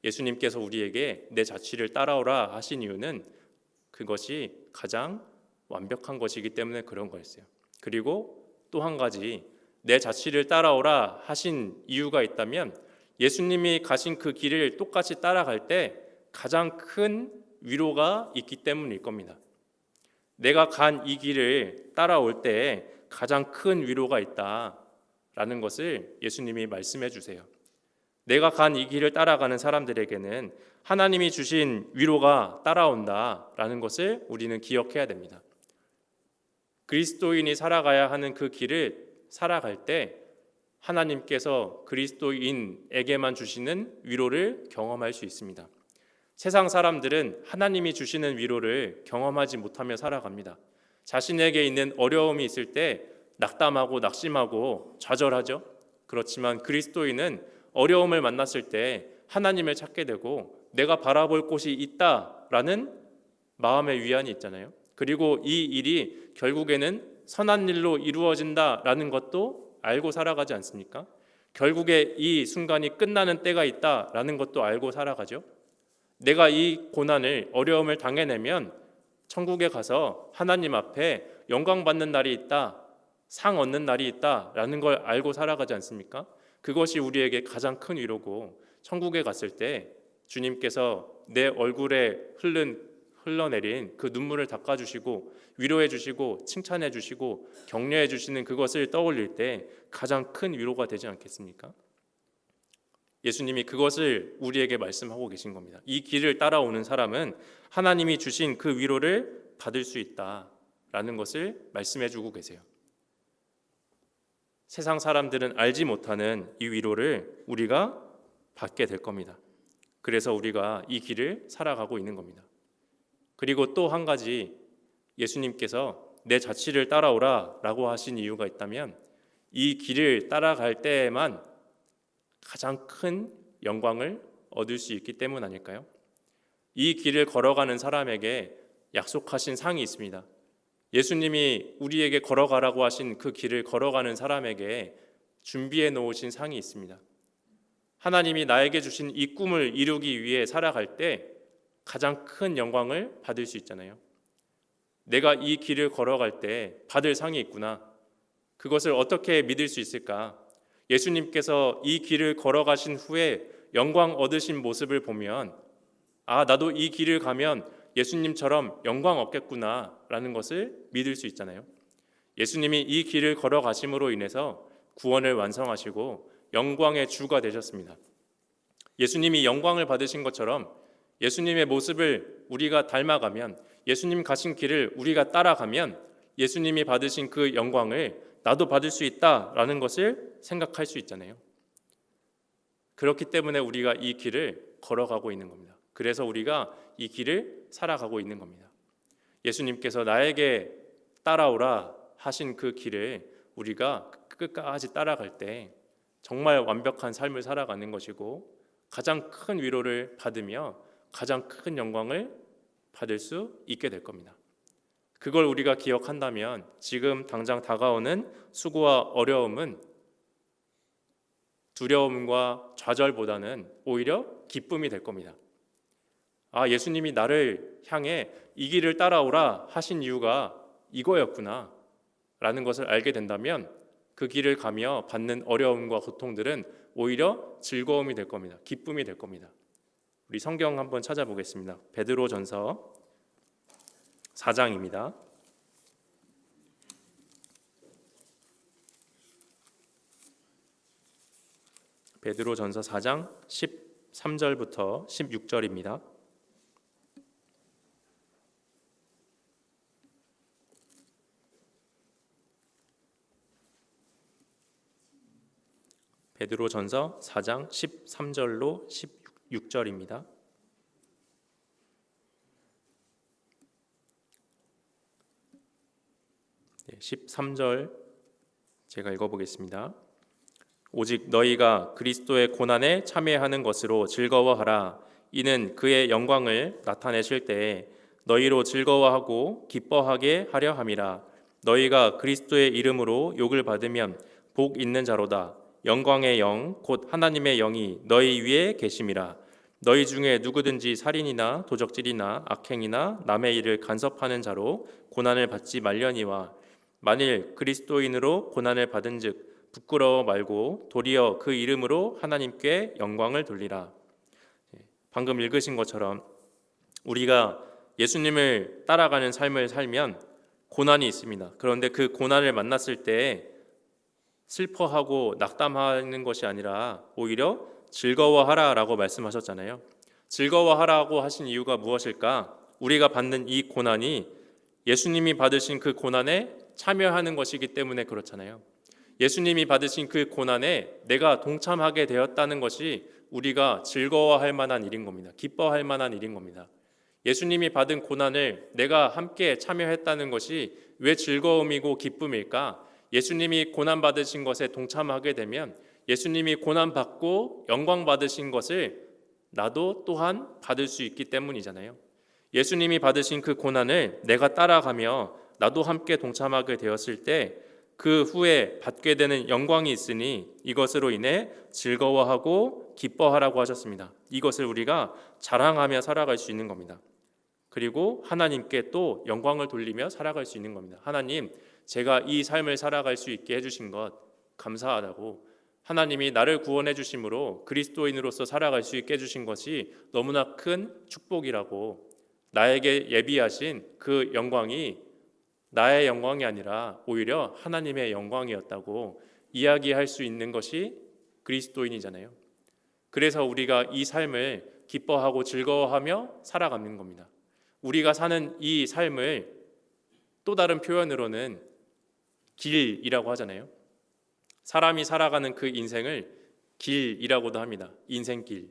예수님께서 우리에게 내 자취를 따라오라 하신 이유는 그것이 가장 완벽한 것이기 때문에 그런 거였어요. 그리고 또 한 가지, 내 자취를 따라오라 하신 이유가 있다면 예수님이 가신 그 길을 똑같이 따라갈 때 가장 큰 위로가 있기 때문일 겁니다. 내가 간 이 길을 따라올 때 가장 큰 위로가 있다라는 것을 예수님이 말씀해 주세요. 내가 간 이 길을 따라가는 사람들에게는 하나님이 주신 위로가 따라온다라는 것을 우리는 기억해야 됩니다. 그리스도인이 살아가야 하는 그 길을 살아갈 때 하나님께서 그리스도인에게만 주시는 위로를 경험할 수 있습니다. 세상 사람들은 하나님이 주시는 위로를 경험하지 못하며 살아갑니다. 자신에게 있는 어려움이 있을 때 낙담하고 낙심하고 좌절하죠. 그렇지만 그리스도인은 어려움을 만났을 때 하나님을 찾게 되고 내가 바라볼 곳이 있다라는 마음의 위안이 있잖아요. 그리고 이 일이 결국에는 선한 일로 이루어진다라는 것도 알고 살아가지 않습니까? 결국에 이 순간이 끝나는 때가 있다라는 것도 알고 살아가죠. 내가 이 고난을, 어려움을 당해내면 천국에 가서 하나님 앞에 영광 받는 날이 있다, 상 얻는 날이 있다라는 걸 알고 살아가지 않습니까? 그것이 우리에게 가장 큰 위로고, 천국에 갔을 때 주님께서 내 얼굴에 흘러내린 그 눈물을 닦아주시고 위로해 주시고 칭찬해 주시고 격려해 주시는 그것을 떠올릴 때 가장 큰 위로가 되지 않겠습니까? 예수님이 그것을 우리에게 말씀하고 계신 겁니다. 이 길을 따라오는 사람은 하나님이 주신 그 위로를 받을 수 있다라는 것을 말씀해 주고 계세요. 세상 사람들은 알지 못하는 이 위로를 우리가 받게 될 겁니다. 그래서 우리가 이 길을 살아가고 있는 겁니다. 그리고 또 한 가지, 예수님께서 내 자취를 따라오라 라고 하신 이유가 있다면 이 길을 따라갈 때에만 가장 큰 영광을 얻을 수 있기 때문 아닐까요? 이 길을 걸어가는 사람에게 약속하신 상이 있습니다. 예수님이 우리에게 걸어가라고 하신 그 길을 걸어가는 사람에게 준비해 놓으신 상이 있습니다. 하나님이 나에게 주신 이 꿈을 이루기 위해 살아갈 때 가장 큰 영광을 받을 수 있잖아요. 내가 이 길을 걸어갈 때 받을 상이 있구나. 그것을 어떻게 믿을 수 있을까? 예수님께서 이 길을 걸어가신 후에 영광 얻으신 모습을 보면 아, 나도 이 길을 가면 예수님처럼 영광 얻겠구나 라는 것을 믿을 수 있잖아요. 예수님이 이 길을 걸어가심으로 인해서 구원을 완성하시고 영광의 주가 되셨습니다. 예수님이 영광을 받으신 것처럼 예수님의 모습을 우리가 닮아가면, 예수님 가신 길을 우리가 따라가면 예수님이 받으신 그 영광을 나도 받을 수 있다라는 것을 생각할 수 있잖아요. 그렇기 때문에 우리가 이 길을 걸어가고 있는 겁니다. 그래서 우리가 이 길을 살아가고 있는 겁니다. 예수님께서 나에게 따라오라 하신 그 길을 우리가 끝까지 따라갈 때 정말 완벽한 삶을 살아가는 것이고 가장 큰 위로를 받으며 가장 큰 영광을 받을 수 있게 될 겁니다. 그걸 우리가 기억한다면 지금 당장 다가오는 수고와 어려움은 두려움과 좌절보다는 오히려 기쁨이 될 겁니다. 아, 예수님이 나를 향해 이 길을 따라오라 하신 이유가 이거였구나 라는 것을 알게 된다면 그 길을 가며 받는 어려움과 고통들은 오히려 즐거움이 될 겁니다. 기쁨이 될 겁니다. 우리 성경 한번 찾아보겠습니다. 베드로전서 4장입니다. 베드로전서 4장 13절부터 16절입니다. 베드로전서 4장 13절로 16절입니다. 13절 제가 읽어보겠습니다. 오직 너희가 그리스도의 고난에 참여하는 것으로 즐거워하라. 이는 그의 영광을 나타내실 때에 너희로 즐거워하고 기뻐하게 하려 함이라. 너희가 그리스도의 이름으로 욕을 받으면 복 있는 자로다. 영광의 영 곧 하나님의 영이 너희 위에 계심이라. 너희 중에 누구든지 살인이나 도적질이나 악행이나 남의 일을 간섭하는 자로 고난을 받지 말려니와 만일 그리스도인으로 고난을 받은즉 부끄러워 말고 도리어 그 이름으로 하나님께 영광을 돌리라. 방금 읽으신 것처럼 우리가 예수님을 따라가는 삶을 살면 고난이 있습니다. 그런데 그 고난을 만났을 때 슬퍼하고 낙담하는 것이 아니라 오히려 즐거워하라라고 말씀하셨잖아요. 즐거워하라고 하신 이유가 무엇일까? 우리가 받는 이 고난이 예수님이 받으신 그 고난에 참여하는 것이기 때문에 그렇잖아요. 예수님이 받으신 그 고난에 내가 동참하게 되었다는 것이 우리가 즐거워할 만한 일인 겁니다. 기뻐할 만한 일인 겁니다. 예수님이 받은 고난을 내가 함께 참여했다는 것이 왜 즐거움이고 기쁨일까? 예수님이 고난 받으신 것에 동참하게 되면 예수님이 고난 받고 영광 받으신 것을 나도 또한 받을 수 있기 때문이잖아요. 예수님이 받으신 그 고난을 내가 따라가며 나도 함께 동참하게 되었을 때 그 후에 받게 되는 영광이 있으니 이것으로 인해 즐거워하고 기뻐하라고 하셨습니다. 이것을 우리가 자랑하며 살아갈 수 있는 겁니다. 그리고 하나님께 또 영광을 돌리며 살아갈 수 있는 겁니다. 하나님, 제가 이 삶을 살아갈 수 있게 해주신 것 감사하다고, 하나님이 나를 구원해 주심으로 그리스도인으로서 살아갈 수 있게 해주신 것이 너무나 큰 축복이라고, 나에게 예비하신 그 영광이 나의 영광이 아니라 오히려 하나님의 영광이었다고 이야기할 수 있는 것이 그리스도인이잖아요. 그래서 우리가 이 삶을 기뻐하고 즐거워하며 살아가는 겁니다. 우리가 사는 이 삶을 또 다른 표현으로는 길이라고 하잖아요. 사람이 살아가는 그 인생을 길이라고도 합니다. 인생길.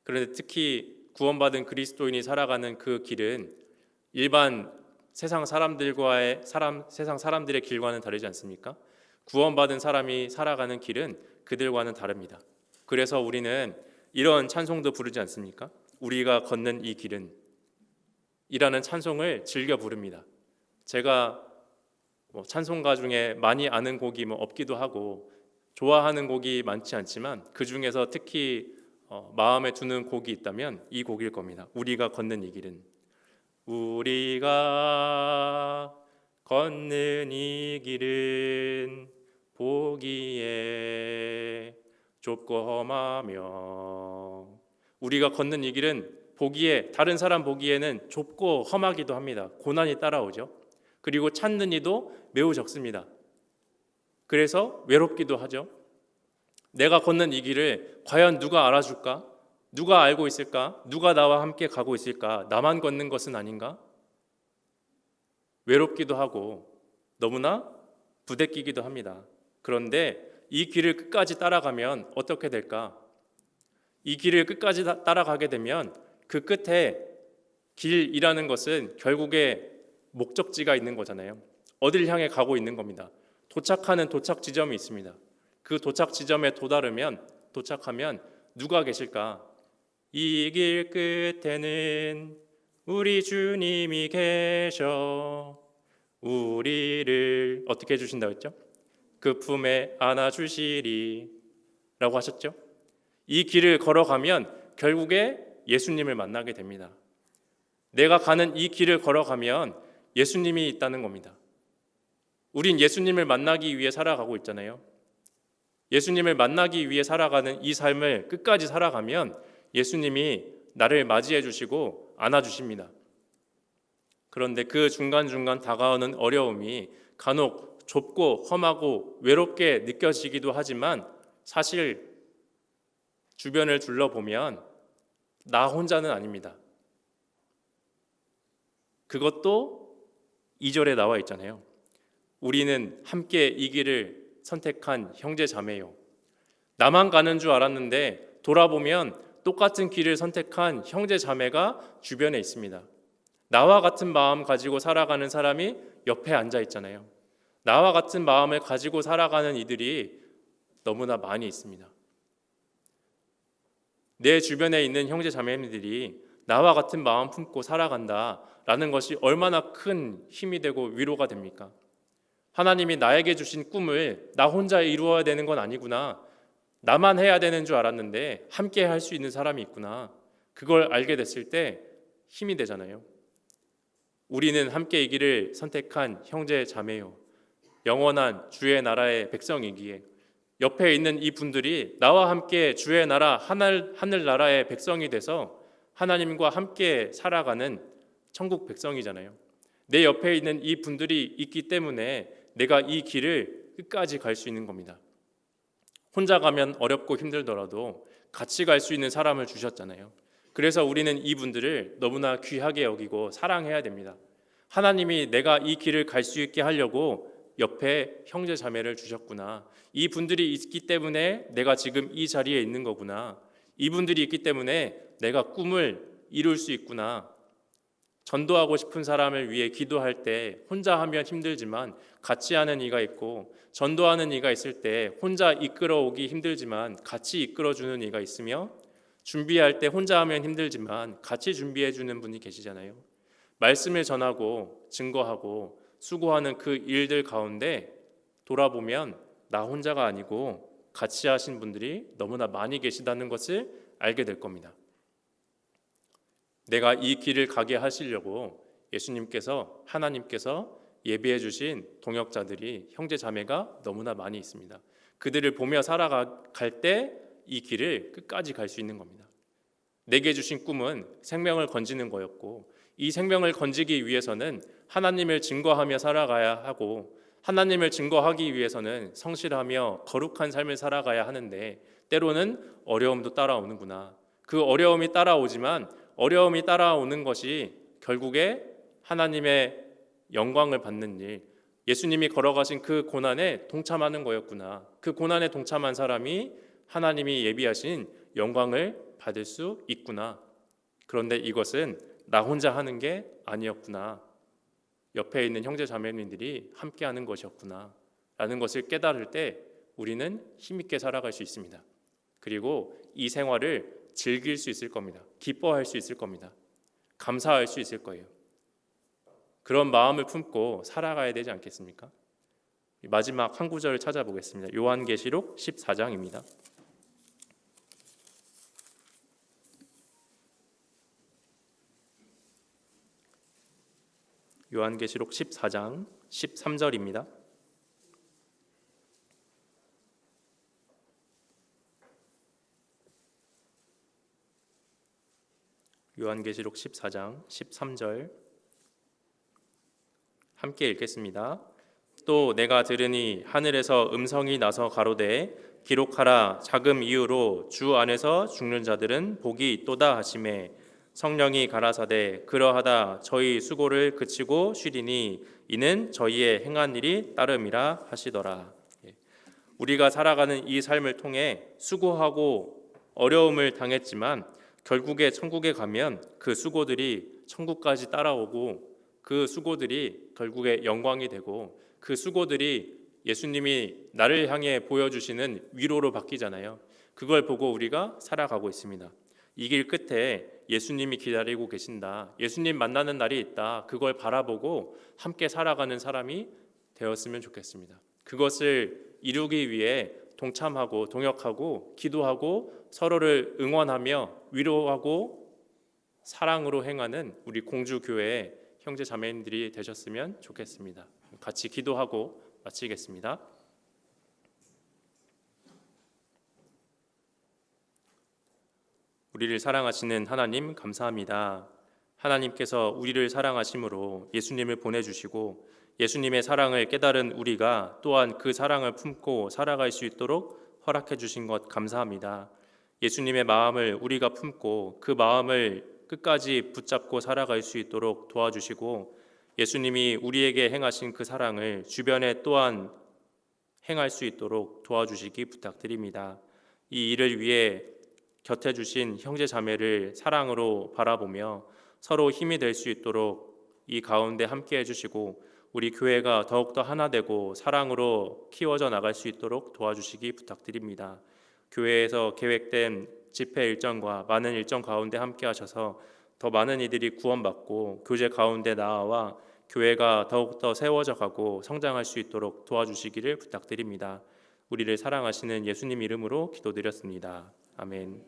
그런데 특히 구원받은 그리스도인이 살아가는 그 길은 일반 세상 사람들의 길과는 다르지 않습니까? 구원받은 사람이 살아가는 길은 그들과는 다릅니다. 그래서 우리는 이런 찬송도 부르지 않습니까? 우리가 걷는 이 길은 이라는 찬송을 즐겨 부릅니다. 제가 찬송가 중에 많이 아는 곡이 없기도 하고 좋아하는 곡이 많지 않지만 그 중에서 특히 마음에 두는 곡이 있다면 이 곡일 겁니다. 우리가 걷는 이 길은. 우리가 걷는 이 길은 보기에 좁고 험하며, 우리가 걷는 이 길은 보기에, 다른 사람 보기에는 좁고 험하기도 합니다. 고난이 따라오죠. 그리고 찾는 이도 매우 적습니다. 그래서 외롭기도 하죠. 내가 걷는 이 길을 과연 누가 알아줄까? 누가 알고 있을까? 누가 나와 함께 가고 있을까? 나만 걷는 것은 아닌가? 외롭기도 하고 너무나 부대끼기도 합니다. 그런데 이 길을 끝까지 따라가면 어떻게 될까? 이 길을 끝까지 따라가게 되면 그 끝에 길이라는 것은 결국에 목적지가 있는 거잖아요. 어딜 향해 가고 있는 겁니다. 도착하는 도착 지점이 있습니다. 그 도착 지점에 도착하면 누가 계실까? 이 길 끝에는 우리 주님이 계셔 우리를 어떻게 해주신다고 했죠? 그 품에 안아주시리 라고 하셨죠. 이 길을 걸어가면 결국에 예수님을 만나게 됩니다. 내가 가는 이 길을 걸어가면 예수님이 있다는 겁니다. 우린 예수님을 만나기 위해 살아가고 있잖아요. 예수님을 만나기 위해 살아가는 이 삶을 끝까지 살아가면 예수님이 나를 맞이해 주시고 안아주십니다. 그런데 그 중간중간 다가오는 어려움이 간혹 좁고 험하고 외롭게 느껴지기도 하지만 사실 주변을 둘러보면 나 혼자는 아닙니다. 그것도 2절에 나와 있잖아요. 우리는 함께 이 길을 선택한 형제 자매요. 나만 가는 줄 알았는데 돌아보면 똑같은 길을 선택한 형제 자매가 주변에 있습니다. 나와 같은 마음 가지고 살아가는 사람이 옆에 앉아 있잖아요. 나와 같은 마음을 가지고 살아가는 이들이 너무나 많이 있습니다. 내 주변에 있는 형제 자매들이 나와 같은 마음 품고 살아간다라는 것이 얼마나 큰 힘이 되고 위로가 됩니까? 하나님이 나에게 주신 꿈을 나 혼자 이루어야 되는 건 아니구나. 나만 해야 되는 줄 알았는데 함께 할 수 있는 사람이 있구나. 그걸 알게 됐을 때 힘이 되잖아요. 우리는 함께 이 길을 선택한 형제 자매요. 영원한 주의 나라의 백성이기에 옆에 있는 이 분들이 나와 함께 주의 나라 하늘 나라의 백성이 돼서 하나님과 함께 살아가는 천국 백성이잖아요. 내 옆에 있는 이 분들이 있기 때문에 내가 이 길을 끝까지 갈 수 있는 겁니다. 혼자 가면 어렵고 힘들더라도 같이 갈 수 있는 사람을 주셨잖아요. 그래서 우리는 이분들을 너무나 귀하게 여기고 사랑해야 됩니다. 하나님이 내가 이 길을 갈 수 있게 하려고 옆에 형제 자매를 주셨구나. 이 분들이 있기 때문에 내가 지금 이 자리에 있는 거구나. 이분들이 있기 때문에 내가 꿈을 이룰 수 있구나. 전도하고 싶은 사람을 위해 기도할 때 혼자 하면 힘들지만 같이 하는 이가 있고, 전도하는 이가 있을 때 혼자 이끌어오기 힘들지만 같이 이끌어주는 이가 있으며, 준비할 때 혼자 하면 힘들지만 같이 준비해 주는 분이 계시잖아요. 말씀을 전하고 증거하고 수고하는 그 일들 가운데 돌아보면 나 혼자가 아니고 같이 하신 분들이 너무나 많이 계시다는 것을 알게 될 겁니다. 내가 이 길을 가게 하시려고 예수님께서, 하나님께서 예비해 주신 동역자들이, 형제 자매가 너무나 많이 있습니다. 그들을 보며 살아갈 때 이 길을 끝까지 갈 수 있는 겁니다. 내게 주신 꿈은 생명을 건지는 거였고, 이 생명을 건지기 위해서는 하나님을 증거하며 살아가야 하고, 하나님을 증거하기 위해서는 성실하며 거룩한 삶을 살아가야 하는데 때로는 어려움도 따라오는구나. 그 어려움이 따라오지만 어려움이 따라오는 것이 결국에 하나님의 영광을 받는 일, 예수님이 걸어가신 그 고난에 동참하는 거였구나. 그 고난에 동참한 사람이 하나님이 예비하신 영광을 받을 수 있구나. 그런데 이것은 나 혼자 하는 게 아니었구나. 옆에 있는 형제 자매님들이 함께 하는 것이었구나 라는 것을 깨달을 때 우리는 힘있게 살아갈 수 있습니다. 그리고 이 생활을 즐길 수 있을 겁니다. 기뻐할 수 있을 겁니다. 감사할 수 있을 거예요. 그런 마음을 품고 살아가야 되지 않겠습니까? 마지막 한 구절을 찾아보겠습니다. 요한계시록 14장입니다. 요한계시록 14장 13절입니다. 요한계시록 14장 13절 함께 읽겠습니다. 또 내가 들으니 하늘에서 음성이 나서 가로되 기록하라. 자금 이후로 주 안에서 죽는 자들은 복이 있도다 하시매 성령이 가라사대 그러하다 저희 수고를 그치고 쉬리니 이는 저희의 행한 일이 따름이라 하시더라. 우리가 살아가는 이 삶을 통해 수고하고 어려움을 당했지만 결국에 천국에 가면 그 수고들이 천국까지 따라오고 그 수고들이 결국에 영광이 되고 그 수고들이 예수님이 나를 향해 보여주시는 위로로 바뀌잖아요. 그걸 보고 우리가 살아가고 있습니다. 이 길 끝에 예수님이 기다리고 계신다. 예수님 만나는 날이 있다. 그걸 바라보고 함께 살아가는 사람이 되었으면 좋겠습니다. 그것을 이루기 위해 동참하고 동역하고 기도하고 서로를 응원하며 위로하고 사랑으로 행하는 우리 공주교회의 형제 자매님들이 되셨으면 좋겠습니다. 같이 기도하고 마치겠습니다. 우리를 사랑하시는 하나님 감사합니다. 하나님께서 우리를 사랑하심으로 예수님을 보내주시고 예수님의 사랑을 깨달은 우리가 또한 그 사랑을 품고 살아갈 수 있도록 허락해 주신 것 감사합니다. 예수님의 마음을 우리가 품고 그 마음을 끝까지 붙잡고 살아갈 수 있도록 도와주시고 예수님이 우리에게 행하신 그 사랑을 주변에 또한 행할 수 있도록 도와주시기 부탁드립니다. 이 일을 위해 곁에 주신 형제 자매를 사랑으로 바라보며 서로 힘이 될 수 있도록 이 가운데 함께 해주시고 우리 교회가 더욱더 하나 되고 사랑으로 키워져 나갈 수 있도록 도와주시기 부탁드립니다. 교회에서 계획된 집회 일정과 많은 일정 가운데 함께 하셔서 더 많은 이들이 구원받고 교제 가운데 나아와 교회가 더욱더 세워져 가고 성장할 수 있도록 도와주시기를 부탁드립니다. 우리를 사랑하시는 예수님 이름으로 기도드렸습니다. 아멘.